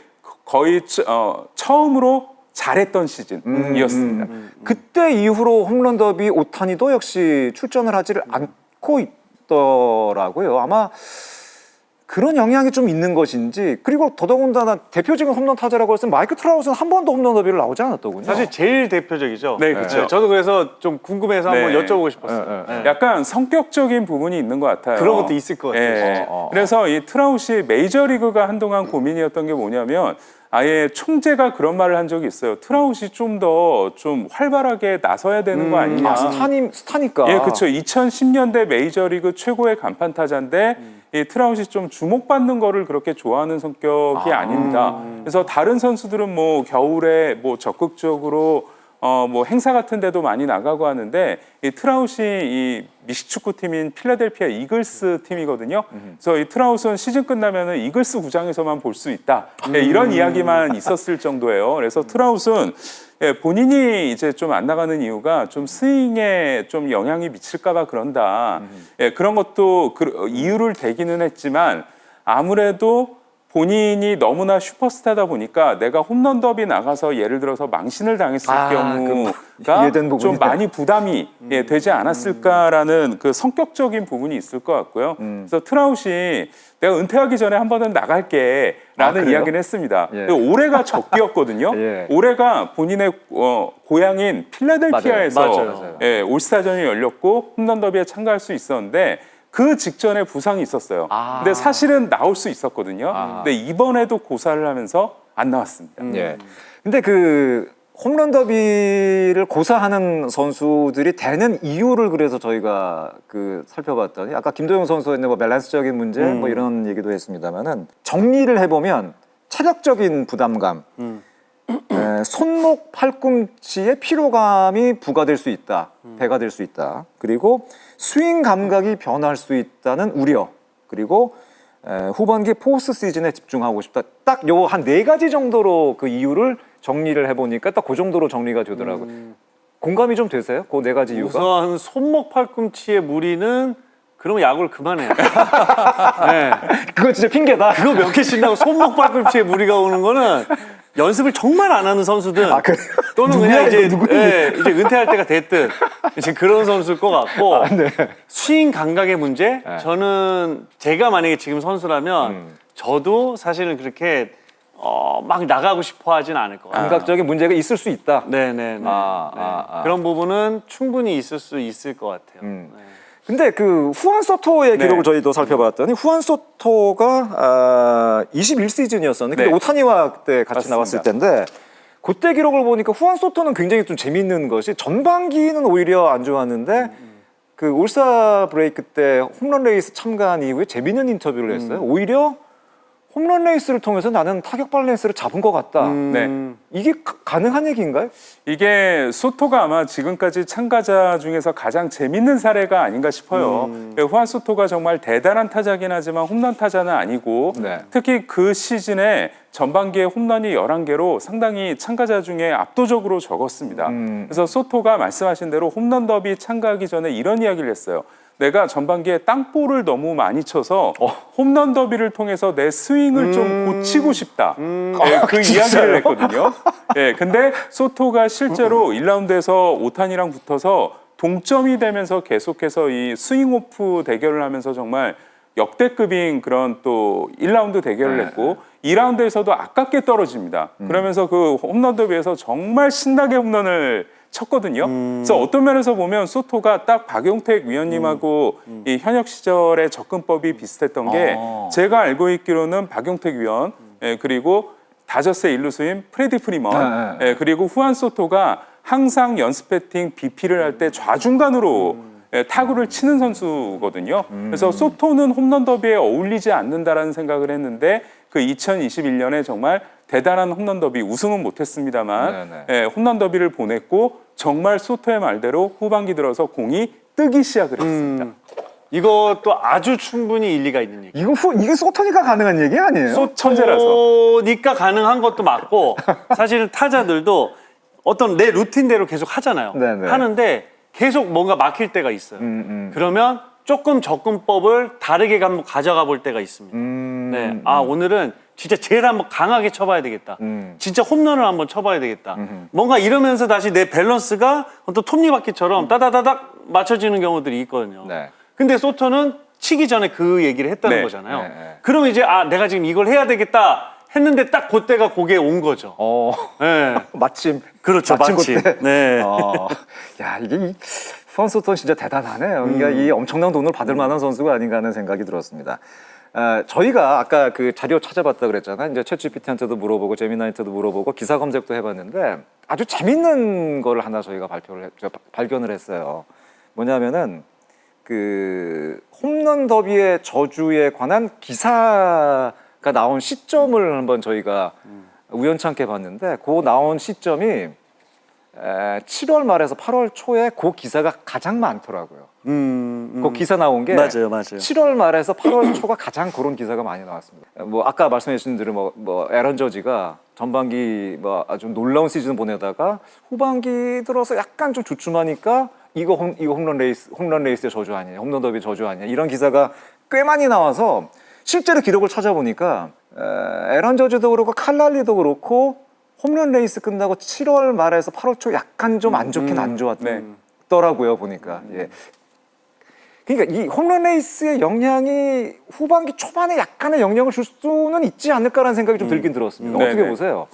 C: 거의 처음으로 잘했던 시즌이었습니다.
A: 그때 이후로 홈런 더비 오타니도 역시 출전을 하지를 않고 있더라고요. 아마 그런 영향이 좀 있는 것인지 그리고 더더군다나 대표적인 홈런 타자라고 했으면 마이크 트라우스는 한 번도 홈런 더비를 나오지 않았더군요.
B: 사실 제일 대표적이죠.
C: 네, 그렇죠.
B: 저도 그래서 좀 궁금해서
C: 네.
B: 한번 여쭤보고 싶었어요.
A: 네.
C: 약간 성격적인 부분이 있는 것 같아요.
B: 그런 것도 있을 것 같아요.
C: 예. 그래서 이 트라우시 메이저리그가 한동안 고민이었던 게 뭐냐면 아예 총재가 그런 말을 한 적이 있어요. 트라우시 좀 더 좀 활발하게 나서야 되는 거 아니냐.
A: 스타니까.
C: 예, 그렇죠. 2010년대 메이저리그 최고의 간판 타자인데 이 트라우시 좀 주목받는 거를 그렇게 좋아하는 성격이 아닙니다. 그래서 다른 선수들은 뭐 겨울에 뭐 적극적으로 뭐 행사 같은 데도 많이 나가고 하는데 이 트라우시 이 미식축구 팀인 필라델피아 이글스 팀이거든요. 그래서 이 트라우스는 시즌 끝나면은 이글스 구장에서만 볼 수 있다. 예, 이런 이야기만 있었을 정도예요. 그래서 트라우스는 본인이 이제 좀 안 나가는 이유가 좀 스윙에 좀 영향이 미칠까봐 그런다. 예, 그런 것도 이유를 대기는 했지만 아무래도 본인이 너무나 슈퍼스타다 보니까 내가 홈런 더비 나가서 예를 들어서 망신을 당했을 경우가
A: 이해된
C: 좀
A: 부분이네요.
C: 많이 부담이 되지 않았을까라는 그 성격적인 부분이 있을 것 같고요. 그래서 트라우시 내가 은퇴하기 전에 한 번은 나갈게라는
A: 그래요?
C: 이야기를 했습니다.
A: 예.
C: 근데 올해가 적기였거든요.
A: 예.
C: 올해가 본인의 고향인 필라델피아에서
B: 맞아요.
C: 예, 올스타전이 열렸고 홈런 더비에 참가할 수 있었는데 그 직전에 부상이 있었어요. 근데 사실은 나올 수 있었거든요. 근데 이번에도 고사를 하면서 안 나왔습니다.
A: 예. 근데 그 홈런 더비를 고사하는 선수들이 되는 이유를 그래서 저희가 그 살펴봤더니 아까 김도영 선수의 뭐 밸런스적인 문제 뭐 이런 얘기도 했습니다만은 정리를 해보면 체력적인 부담감, 손목 팔꿈치에 피로감이 부과될 수 있다, 배가 될 수 있다. 그리고 스윙 감각이 변할 수 있다는 우려. 그리고 후반기 포스트 시즌에 집중하고 싶다. 딱 요 한 4가지 정도로 그 이유를 정리를 해보니까 딱 그 정도로 정리가 되더라고요. 공감이 좀 되세요? 그 4가지 이유가?
B: 우선 손목 팔꿈치의 무리는 그러면 야구를 그만해요. 네.
A: 그거 진짜 핑계다.
B: 그거 몇 개 친다고 손목 팔꿈치에 무리가 오는 거는 연습을 정말 안 하는 선수든
A: 아, 그래요?
B: 또는
A: 누구야,
B: 그냥 이제,
A: 이거 누구니?
B: 이제 은퇴할 때가 됐든 이제 그런 선수일 것 같고
A: 네.
B: 스윙 감각의 문제 저는 제가 만약에 지금 선수라면 저도 사실은 그렇게 막 나가고 싶어 하진 않을 것 같아요.
A: 감각적인 문제가 있을 수 있다.
B: 네네네. 그런 부분은 충분히 있을 수 있을 것 같아요. 네.
A: 근데 그 후안 소토의
C: 네.
A: 기록을 저희도 살펴봤더니 후안 소토가 21시즌이었었는데 근데
C: 네.
A: 오타니와 그때 같이
C: 맞습니다.
A: 나왔을 때인데 그때 기록을 보니까 후안 소토는 굉장히 좀 재밌는 것이 전반기는 오히려 안 좋았는데 그 올스타 브레이크 때 홈런 레이스 참가한 이후에 재밌는 인터뷰를 했어요. 오히려 홈런 레이스를 통해서 나는 타격 밸런스를 잡은 것 같다.
C: 네.
A: 이게 가능한 얘기인가요?
C: 이게 소토가 아마 지금까지 참가자 중에서 가장 재밌는 사례가 아닌가 싶어요. 후안 소토가 정말 대단한 타자긴 하지만 홈런 타자는 아니고
A: 네.
C: 특히 그 시즌에 전반기에 홈런이 11개로 상당히 참가자 중에 압도적으로 적었습니다. 그래서 소토가 말씀하신 대로 홈런 더비 참가하기 전에 이런 이야기를 했어요. 내가 전반기에 땅볼을 너무 많이 쳐서 홈런 더비를 통해서 내 스윙을 좀 고치고 싶다. 네, 그 이야기를 했거든요. 네, 근데 소토가 실제로 1라운드에서 오타니랑 붙어서 동점이 되면서 계속해서 이 스윙 오프 대결을 하면서 정말 역대급인 그런 또 1라운드 대결을 했고 2라운드에서도 아깝게 떨어집니다. 그러면서 그 홈런 더비에서 정말 신나게 홈런을 쳤거든요. 그래서 어떤 면에서 보면 소토가 딱 박용택 위원님하고 이 현역 시절의 접근법이 비슷했던 게 제가 알고 있기로는 박용택 위원 그리고 다저스의 일루수인 프레디 프리먼 그리고 후안 소토가 항상 연습 배팅 BP를 할 때 좌중간으로 타구를 치는 선수거든요. 그래서 소토는 홈런 더비에 어울리지 않는다라는 생각을 했는데 그 2021년에 정말 대단한 홈런 더비 우승은 못했습니다만 홈런 더비를 보냈고 정말 소토의 말대로 후반기 들어서 공이 뜨기 시작을 했습니다.
B: 이것도 아주 충분히 일리가 있는 얘기.
A: 이게 소토니까 가능한 얘기 아니에요?
C: 천재라서.
B: 소토니까 가능한 것도 맞고 사실은 타자들도 어떤 내 루틴대로 계속 하잖아요.
A: 네네.
B: 하는데 계속 뭔가 막힐 때가 있어요. 그러면 조금 접근법을 다르게 한번 가져가 볼 때가 있습니다. 네, 오늘은 진짜 제일 한번 강하게 쳐봐야 되겠다. 진짜 홈런을 한번 쳐봐야 되겠다. 뭔가 이러면서 다시 내 밸런스가 어떤 톱니바퀴처럼 따다다닥 맞춰지는 경우들이 있거든요.
A: 네.
B: 근데 소토는 치기 전에 그 얘기를 했다는
C: 네.
B: 거잖아요.
A: 네, 네.
B: 그러면 이제 내가 지금 이걸 해야 되겠다 했는데 딱 그때가 고개에 온 거죠. 네.
A: 마침
B: 그렇죠, 마침.
A: 그때.
B: 네.
A: 야 이게 후안 소토 진짜 대단하네요. 그러니까 이 엄청난 돈을 받을 만한 선수가 아닌가 하는 생각이 들었습니다. 저희가 아까 그 자료 찾아봤다 그랬잖아요. 이제 챗GPT한테도 물어보고 제미나이한테도 물어보고 기사 검색도 해봤는데 아주 재밌는 걸 하나 저희가 발견을 했어요. 뭐냐면은 그 홈런 더비의 저주에 관한 기사가 나온 시점을 한번 저희가 우연찮게 봤는데 그 나온 시점이 7월 말에서 8월 초에 그 기사가 가장 많더라고요. 그 기사 나온 게
B: 맞아요.
A: 7월 말에서 8월 초가 가장 그런 기사가 많이 나왔습니다. 뭐 아까 말씀해 주신 대로 뭐 에런 저지가 전반기 뭐 아주 놀라운 시즌 보내다가 후반기 들어서 약간 좀 주춤하니까 이거 홈런 레이스의 저주 아니냐, 홈런 더비 저주 아니냐 이런 기사가 꽤 많이 나와서 실제로 기록을 찾아보니까 에런 저지도 그렇고 칼랄리도 그렇고 홈런 레이스 끝나고 7월 말에서 8월 초 약간 좀 안 좋긴 안 좋았더라고요 보니까. 예. 그러니까 이 홈런 레이스의 영향이 후반기 초반에 약간의 영향을 줄 수는 있지 않을까라는 생각이 좀 들긴 들었습니다. 어떻게
C: 네네.
A: 보세요?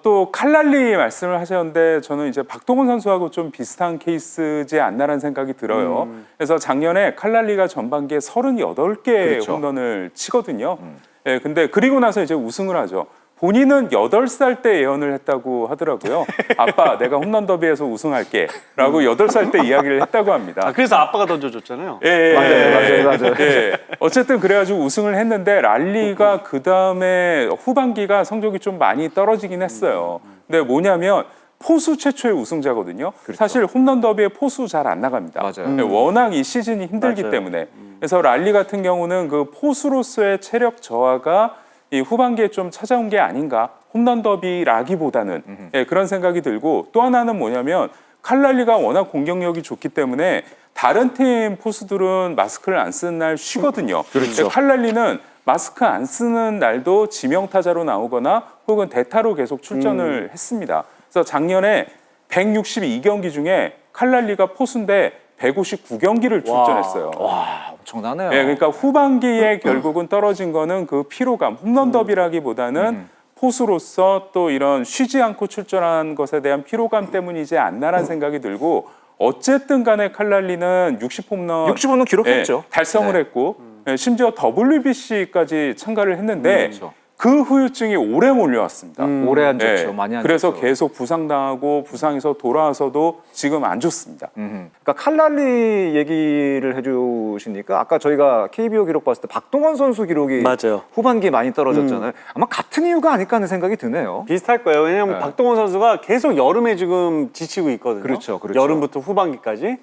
C: 또 칼랄리 말씀을 하셨는데 저는 이제 박동원 선수하고 좀 비슷한 케이스지 않나라는 생각이 들어요. 그래서 작년에 칼랄리가 전반기에 38개
A: 그렇죠.
C: 홈런을 치거든요. 근데 그리고 나서 이제 우승을 하죠. 본인은 8살 때 예언을 했다고 하더라고요. 아빠, 내가 홈런 더비에서 우승할게. 라고 8살 때 이야기를 했다고 합니다.
B: 아, 그래서 아빠가 던져줬잖아요.
C: 예,
A: 맞아요.
C: 예. 어쨌든 그래가지고 우승을 했는데 랄리가 그 다음에 후반기가 성적이 좀 많이 떨어지긴 했어요. 근데 뭐냐면 포수 최초의 우승자거든요. 사실 홈런 더비에 포수 잘 안 나갑니다.
A: 맞아요.
C: 예, 워낙 이 시즌이 힘들기
B: 맞아요.
C: 때문에. 그래서 랄리 같은 경우는 그 포수로서의 체력 저하가 이 후반기에 좀 찾아온 게 아닌가. 홈런 더비라기보다는 예, 그런 생각이 들고 또 하나는 뭐냐면 칼 랄리가 워낙 공격력이 좋기 때문에 다른 팀 포수들은 마스크를 안 쓰는 날 쉬거든요.
A: 그렇죠.
C: 칼 랄리는 마스크 안 쓰는 날도 지명타자로 나오거나 혹은 대타로 계속 출전을 했습니다. 그래서 작년에 162경기 중에 칼 랄리가 포수인데 159경기를 출전했어요.
A: 와, 엄청나네요.
C: 네, 그러니까 후반기에 결국은 떨어진 거는 그 피로감, 홈런 더비라기보다는 포수로서 또 이런 쉬지 않고 출전한 것에 대한 피로감 때문이지 않나라는 생각이 들고 어쨌든 간에 칼 랄리는 60홈런
A: 60홈런 기록했죠.
C: 달성을
A: 네.
C: 했고 심지어 WBC까지 참가를 했는데
A: 그렇죠.
C: 그 후유증이 오래 몰려왔습니다.
A: 오래 안 좋죠.
C: 네,
A: 많이 안
C: 그래서
A: 좋죠.
C: 계속 부상당하고 부상에서 돌아와서도 지금 안 좋습니다.
A: 그러니까 칼날리 얘기를 해주시니까 아까 저희가 KBO 기록 봤을 때 박동원 선수 기록이
B: 맞아요.
A: 후반기에 많이 떨어졌잖아요. 아마 같은 이유가 아닐까 하는 생각이 드네요.
B: 비슷할 거예요. 왜냐하면
A: 네.
B: 박동원 선수가 계속 여름에 지금 지치고 있거든요.
A: 그렇죠, 그렇죠.
B: 여름부터 후반기까지.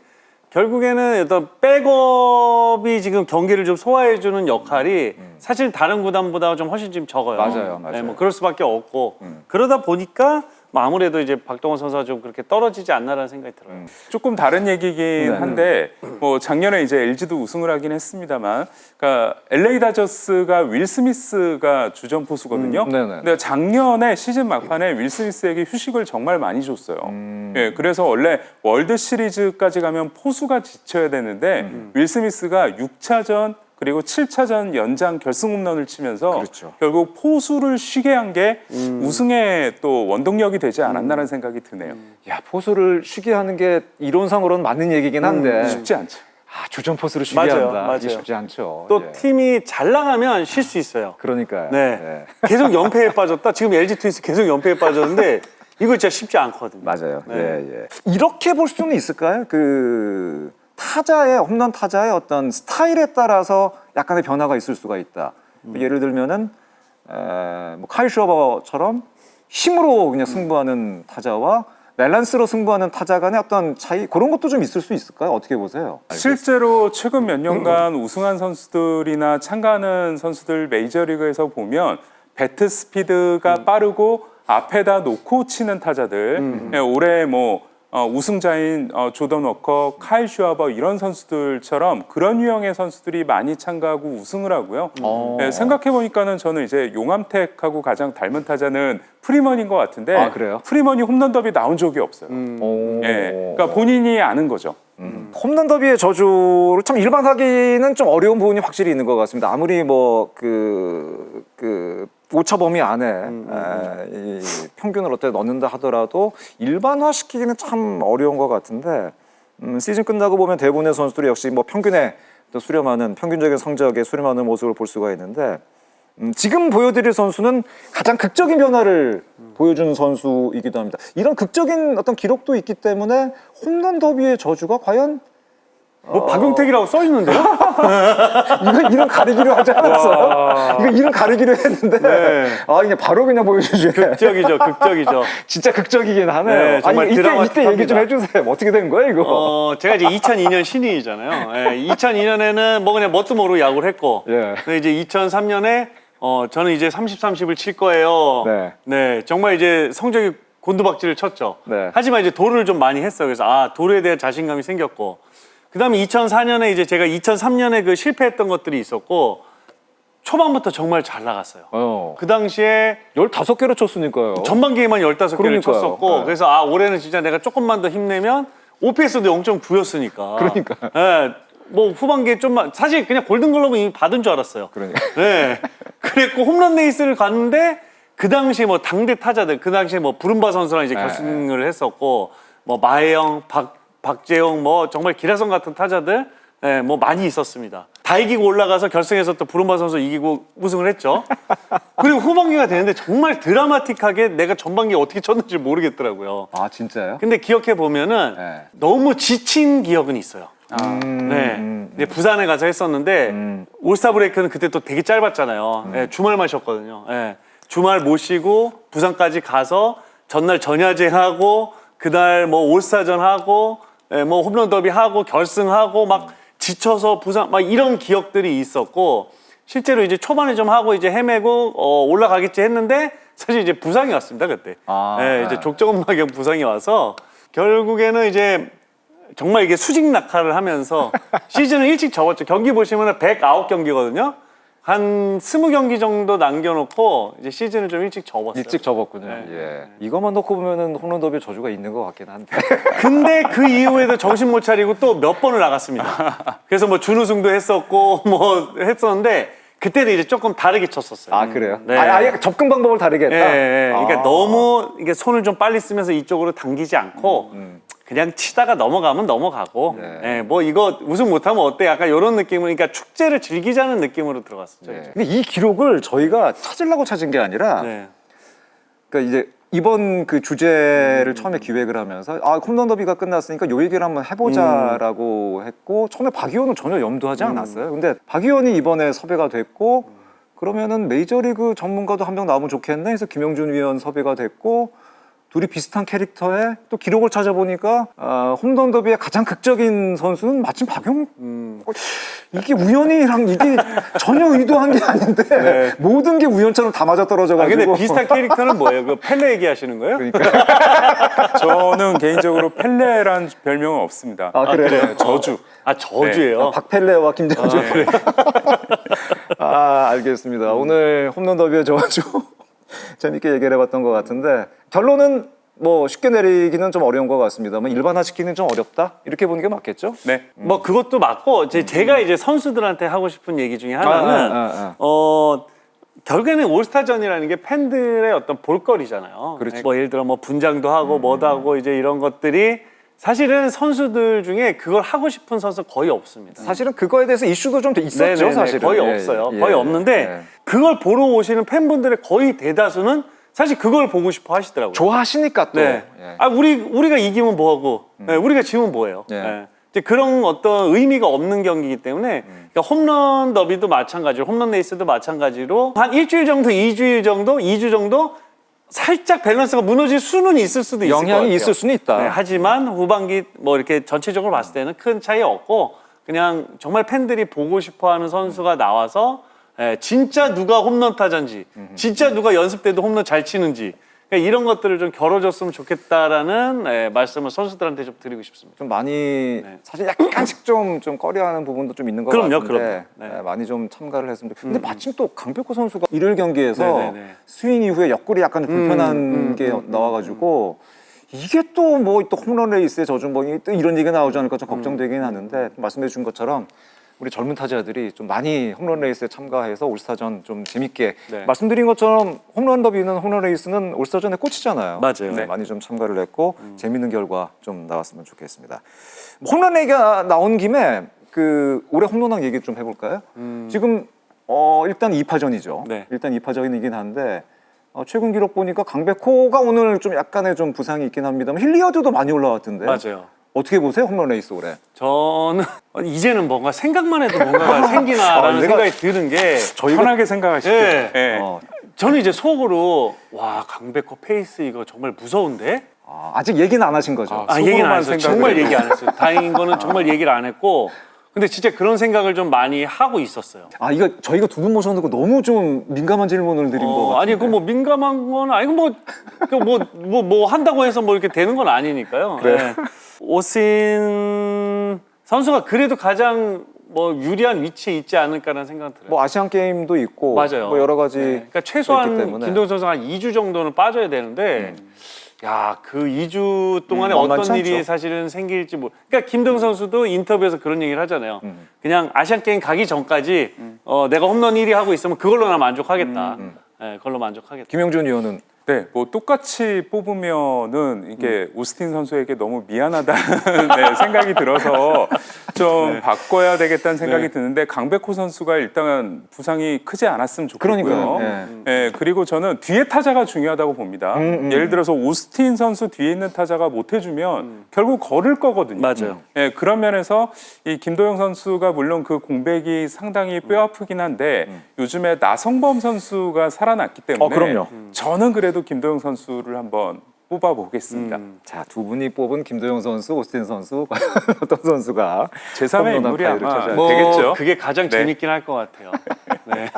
B: 결국에는 어떤 백업이 지금 경기를 좀 소화해주는 역할이 사실 다른 구단보다 좀 훨씬 좀 적어요.
A: 맞아요.
B: 네, 뭐 그럴 수밖에 없고 그러다 보니까 뭐 아무래도 이제 박동원 선수가 좀 그렇게 떨어지지 않나라는 생각이 들어요.
C: 조금 다른 얘기긴 한데 뭐 작년에 이제 LG도 우승을 하긴 했습니다만, 그러니까 LA 다저스가 윌 스미스가 주전 포수거든요.
A: 네네.
C: 근데 작년에 시즌 막판에 윌 스미스에게 휴식을 정말 많이 줬어요. 예, 그래서 원래 월드 시리즈까지 가면 포수가 지쳐야 되는데 윌 스미스가 6차전 그리고 7차전 연장 결승 홈런을 치면서
A: 그렇죠.
C: 결국 포수를 쉬게 한 게 우승의 또 원동력이 되지 않았나라는 생각이 드네요.
A: 야, 포수를 쉬게 하는 게 이론상으로는 맞는 얘기긴 한데
C: 쉽지 않죠.
A: 아, 주전 포수를 쉬게
B: 맞아요,
A: 한다.
B: 맞아요.
A: 이게 쉽지 않죠.
B: 또
A: 예.
B: 팀이 잘 나가면 쉴 수 있어요.
A: 그러니까요.
B: 네. 계속 연패에 빠졌다. 지금 LG 트윈스 계속 연패에 빠졌는데 이거 진짜 쉽지 않거든요.
A: 맞아요.
B: 네.
A: 예, 예. 이렇게 볼 수는 있을까요? 그 타자의 홈런 타자의 어떤 스타일에 따라서 약간의 변화가 있을 수가 있다. 예를 들면은 뭐 카일 슈어버처럼 힘으로 그냥 승부하는 타자와 밸런스로 승부하는 타자 간의 어떤 차이 그런 것도 좀 있을 수 있을까요? 어떻게 보세요?
C: 실제로 최근 몇 년간 우승한 선수들이나 참가하는 선수들 메이저리그에서 보면 배트 스피드가 빠르고 앞에다 놓고 치는 타자들 예, 올해 뭐 우승자인 조던 워커, 카일 슈아버 이런 선수들처럼 그런 유형의 선수들이 많이 참가하고 우승을 하고요. 예, 생각해 보니까는 저는 이제 용암택하고 가장 닮은 타자는 프리먼인 것 같은데
A: 아, 그래요?
C: 프리먼이 홈런 더비 나온 적이 없어요.
A: 오.
C: 예, 그러니까 본인이 아는 거죠.
A: 홈런 더비의 저주를 참 일반하기는 좀 어려운 부분이 확실히 있는 것 같습니다. 아무리 뭐 그 오차 범위 안에 이 평균을 어떻게 넣는다 하더라도 일반화시키기는 참 어려운 것 같은데 시즌 끝나고 보면 대부분의 선수들이 역시 뭐 평균에 또 수렴하는 평균적인 성적에 수렴하는 모습을 볼 수가 있는데 지금 보여드릴 선수는 가장 극적인 변화를 보여준 선수이기도 합니다. 이런 극적인 어떤 기록도 있기 때문에 홈런 더비의 저주가 과연
B: 뭐 박용택이라고 써 있는데요?
A: 이거 이름 가리기로 하지 않았어요? 이거 이름 가리기로 했는데
B: 네.
A: 아 이게 바로 그냥 보여주시네.
B: 극적이죠, 극적이죠.
A: 진짜 극적이긴 하네요.
B: 네, 정말
A: 아니, 이때 얘기 좀
B: 드라마틱합니다.
A: 해주세요. 어떻게 된 거예요 이거?
B: 제가 이제 2002년 신인이잖아요. 예, 2002년에는 뭐 그냥 뭣도 모르고 야구를 했고,
A: 예.
B: 근데 이제 2003년에 저는 이제 30, 30을 칠 거예요.
A: 네.
B: 네, 정말 이제 성적이 곤두박질을 쳤죠.
A: 네.
B: 하지만 이제 도루를 좀 많이 했어요. 그래서 도루에 대한 자신감이 생겼고, 그다음에 2004년에 이제 제가 2003년에 그 실패했던 것들이 있었고, 초반부터 정말 잘 나갔어요. 그 당시에
A: 15개로 쳤으니까요.
B: 전반기에만 15개를
A: 그러니까요.
B: 쳤었고,
A: 네.
B: 그래서 올해는 진짜 내가 조금만 더 힘내면 OPS도 0.9였으니까.
A: 그러니까.
B: 예, 뭐 후반기에 좀만 사실 그냥 골든글러브 이미 받은 줄 알았어요.
A: 그러니까.
B: 네. 그랬고 홈런 레이스를 갔는데 그 당시 뭐 당대 타자들 그 당시에 뭐 부른바 선수랑 이제 결승을 했었고 뭐 마혜영, 박재용 뭐 정말 기라성 같은 타자들 뭐 많이 있었습니다. 다 이기고 올라가서 결승에서 또 브론바 선수 이기고 우승을 했죠. 그리고 후반기가 되는데 정말 드라마틱하게 내가 전반기에 어떻게 쳤는지 모르겠더라고요.
A: 아 진짜요?
B: 근데 기억해 보면은
A: 네.
B: 너무 지친 기억은 있어요. 네. 이제 부산에 가서 했었는데 올스타 브레이크는 그때 또 되게 짧았잖아요. 예, 주말만 쉬었거든요. 예. 주말 못 쉬고 부산까지 가서 전날 전야제 하고 그날 뭐 올스타전 하고 예, 뭐 홈런 더비 하고 결승하고 막 지쳐서 부산 막 이런 기억들이 있었고 실제로 이제 초반에 좀 하고 이제 헤매고 올라가겠지 했는데 사실 이제 부상이 왔습니다 그때. 예, 이제 족저근막염 부상이 와서 결국에는 이제 정말 이게 수직 낙하를 하면서 시즌을 일찍 접었죠. 경기 보시면 109경기거든요. 한 20경기 정도 남겨놓고 이제 시즌을 좀 일찍 접었어요.
A: 일찍 접었군요.
B: 네.
A: 예. 이것만 놓고 보면은 홈런 더비의 저주가 있는 것 같긴 한데.
B: 근데 그 이후에도 정신 못 차리고 또 몇 번을 나갔습니다. 그래서 뭐 준우승도 했었고 뭐 했었는데 그때는 이제 조금 다르게 쳤었어요.
A: 아 그래요?
B: 네.
A: 아예 접근 방법을 다르게
B: 예,
A: 했다.
B: 예. 그러니까
A: 아.
B: 너무 이게 손을 좀 빨리 쓰면서 이쪽으로 당기지 않고 그냥 치다가 넘어가면 넘어가고
A: 네.
B: 예, 뭐 이거 우승 못하면 어때? 약간 이런 느낌으로 그러니까 축제를 즐기자는 느낌으로 들어갔었죠.
A: 네. 근데 이 기록을 저희가 찾으려고 찾은 게 아니라,
B: 네.
A: 그러니까 이제 이번 그 주제를 처음에 기획을 하면서 홈런 더비가 끝났으니까 요 얘기를 한번 해보자라고 했고 처음에 박 의원은 전혀 염두하지 않았어요. 근데 박 의원이 이번에 섭외가 됐고 그러면은 메이저리그 전문가도 한 명 나오면 좋겠네 해서 김영준 위원 섭외가 됐고 둘이 비슷한 캐릭터에 또 기록을 찾아보니까 홈런 더비의 가장 극적인 선수는 마침 박용. 이게 우연이랑 이게 전혀 의도한 게 아닌데 모든 게 우연처럼 다 맞아
B: 아
A: 떨어져가지고.
B: 근데 비슷한 캐릭터는 뭐예요? 그 펠레 얘기하시는 거예요?
C: 저는 개인적으로 펠레란 별명은 없습니다.
A: 아 그래요?
C: 네, 저주.
B: 아 저주예요.
A: 박펠레와 김정주.
B: 네.
A: 알겠습니다. 오늘 홈런 더비의 저주 재밌게 얘기를 해봤던 것 같은데 결론은 뭐 쉽게 내리기는 좀 어려운 것 같습니다만 일반화시키는 좀 어렵다 이렇게 보는 게 맞겠죠?
C: 네.
B: 뭐 그것도 맞고 제가 이제 선수들한테 하고 싶은 얘기 중에 하나는 결국에는 올스타전이라는 게 팬들의 어떤 볼거리잖아요.
A: 그렇죠.
B: 뭐 예를 들어 뭐 분장도 하고 뭐도 하고 이제 이런 것들이 사실은 선수들 중에 그걸 하고 싶은 선수 거의 없습니다.
A: 사실은 그거에 대해서 이슈도 좀 있었죠,
B: 네네네,
A: 사실은.
B: 거의
A: 예,
B: 없어요.
A: 예,
B: 거의
A: 예.
B: 없는데
A: 예.
B: 그걸 보러 오시는 팬분들의 거의 대다수는 사실 그걸 보고 싶어 하시더라고요.
A: 좋아하시니까 또.
B: 네.
A: 예.
B: 아 우리가 이기면 뭐하고, 네, 우리가 지면 뭐해요.
A: 예.
B: 네. 이제 그런 어떤 의미가 없는 경기이기 때문에 그러니까 홈런 더비도 마찬가지로 홈런 레이스도 마찬가지로 한 일주일 정도, 2주일 정도, 2주 정도 살짝 밸런스가 무너질 수는 있을 수도 있을 것 같아요.
A: 영향이 있을 수는 있다.
B: 네, 하지만 후반기 뭐 이렇게 전체적으로 봤을 때는 큰 차이 없고 그냥 정말 팬들이 보고 싶어하는 선수가 나와서 진짜 누가 홈런 타자인지 진짜 누가 연습 때도 홈런 잘 치는지 그러니까 이런 것들을 좀 겨뤄줬으면 좋겠다라는 말씀을 선수들한테 좀 드리고 싶습니다.
A: 좀 많이 사실 약간씩 좀 꺼려하는 부분도 좀 있는 것 같은데
B: 그럼요. 네.
A: 많이 좀 참가를 했으면 좋겠는데 마침 또 강백호 선수가 일요일 경기에서
B: 네네네.
A: 스윙 이후에 옆구리 약간 불편한 게 나와가지고 이게 또 뭐 또 홈런 레이스의 저준봉이 또 이런 얘기가 나오지 않을까 좀 걱정되긴 하는데 말씀해 주신 것처럼 우리 젊은 타자들이 좀 많이 홈런 레이스에 참가해서 올스타전 좀 재밌게
B: 네.
A: 말씀드린 것처럼 홈런 더비는 홈런 레이스는 올스타전의 꽃이잖아요.
B: 맞아요.
A: 네, 많이 좀 참가를 했고 재밌는 결과 좀 나왔으면 좋겠습니다. 홈런 얘기가 나온 김에 그 올해 홈런왕 얘기 좀 해볼까요? 지금 일단 2파전이죠.
B: 네.
A: 일단 2파전이긴 한데 최근 기록 보니까 강백호가 오늘 좀 약간의 좀 부상이 있긴 합니다만 힐리어드도 많이 올라왔던데.
B: 맞아요.
A: 어떻게 보세요 홈런 레이스 올해?
B: 저는 이제는 뭔가 생각만 해도 뭔가가 생기나라는
A: 내가-
B: 생각이 드는 게
C: 편하게 생각하시죠.
B: 예.
C: 예.
B: 저는 이제 속으로 와 강백호 페이스 이거 정말 무서운데
A: 아직 얘기는 안 하신 거죠?
B: 얘기는 안
C: 속으로만
B: 했어요.
C: 생각을
B: 정말
C: 해요.
B: 얘기 안 했어요. 다행인 거는 정말 얘기를 안 했고 근데 진짜 그런 생각을 좀 많이 하고 있었어요.
A: 이거 저희가 두 분 모셔놓고 너무 좀 민감한 질문을 드린 것 같아요.
B: 아니 그 뭐 민감한 건 아니고 뭐 한다고 해서 뭐 이렇게 되는 건 아니니까요.
A: 그래요?
B: 네. 오신 선수가 그래도 가장 뭐 유리한 위치에 있지 않을까라는 생각 들어요.
A: 뭐 아시안 게임도 있고
B: 맞아요.
A: 뭐 여러 가지
B: 그러니까
A: 있기
B: 최소한
A: 때문에.
B: 김동현 선수가 한 2주 정도는 빠져야 되는데 야, 그 2주 동안에
A: 만만치
B: 어떤 일이
A: 않죠.
B: 사실은 생길지 그러니까 김동현 선수도 인터뷰에서 그런 얘기를 하잖아요. 그냥 아시안 게임 가기 전까지 내가 홈런 1위 하고 있으면 그걸로 나 만족하겠다. 네, 그걸로 만족하겠다.
A: 김영준 의원은
C: 네, 뭐 똑같이 뽑으면은 이게 오스틴 선수에게 너무 미안하다는 네, 생각이 들어서 좀 바꿔야 되겠다는 생각이 드는데 강백호 선수가 일단 부상이 크지 않았으면 좋겠고요.
A: 그러니까요.
C: 네, 그리고 저는 뒤에 타자가 중요하다고 봅니다. 예를 들어서 오스틴 선수 뒤에 있는 타자가 못 해주면 결국 걸을 거거든요.
B: 맞아요.
C: 네, 그런 면에서 이 김도영 선수가 물론 그 공백이 상당히 뼈아프긴 한데 요즘에 나성범 선수가 살아났기 때문에
A: 그럼요.
C: 저는 그래도 김도영 선수를 한번 뽑아보겠습니다.
A: 자, 두 분이 뽑은 김도영 선수, 오스틴 선수, 어떤 선수가
C: 제3의
A: 홈런한
C: 인물이
A: 파이를
C: 아마
A: 차지할
B: 뭐
C: 되겠죠.
B: 그게 가장
C: 네.
B: 재밌긴 할 것 같아요. 네.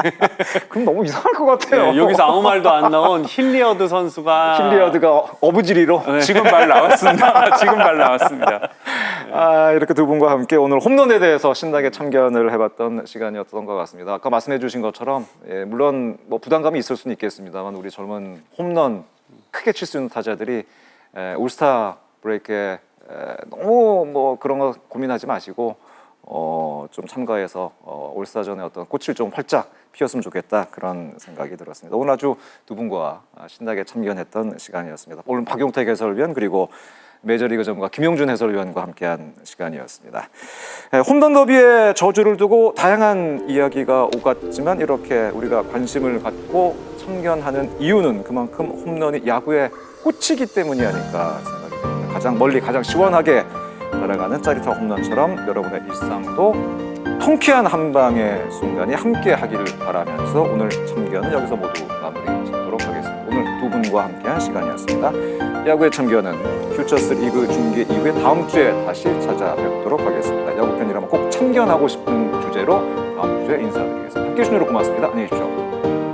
A: 그럼 너무 이상할 것 같아요.
B: 네, 여기서 아무 말도 안 나온 힐리어드 선수가
A: 힐리어드가 어부지리로
C: 지금 말 나왔습니다. 지금 말 나왔습니다.
A: 이렇게 두 분과 함께 오늘 홈런에 대해서 신나게 참견을 해봤던 시간이었던 것 같습니다. 아까 말씀해주신 것처럼 물론 뭐 부담감이 있을 수는 있겠습니다만 우리 젊은 홈런 크게 칠 수 있는 타자들이 올스타 브레이크에 너무 뭐 그런 거 고민하지 마시고 좀 참가해서 올스타전에 어떤 꽃을 좀 활짝 피웠으면 좋겠다 그런 생각이 들었습니다. 오늘 아주 두 분과 신나게 참견했던 시간이었습니다. 오늘 박용택 해설위원 그리고 메이저리그 전문가 김용준 해설위원과 함께한 시간이었습니다. 홈런 더비의 저주를 두고 다양한 이야기가 오갔지만 이렇게 우리가 관심을 갖고 참견하는 이유는 그만큼 홈런이 야구의 꽃이기 때문이 아닐까 생각이 듭니다. 가장 멀리 가장 시원하게 날아가는 짜릿한 홈런처럼 여러분의 일상도 통쾌한 한 방의 순간이 함께 하기를 바라면서 오늘 참견은 여기서 모두 마무리 짓도록 하겠습니다. 오늘 두 분과 함께한 시간이었습니다. 야구의 참견은 퓨처스 리그 중계 이후에 다음 주에 다시 찾아뵙도록 하겠습니다. 야구팬이라면 꼭 참견하고 싶은 주제로 다음 주에 인사드리겠습니다. 함께해 주신 여러분 고맙습니다. 안녕히 계십시오.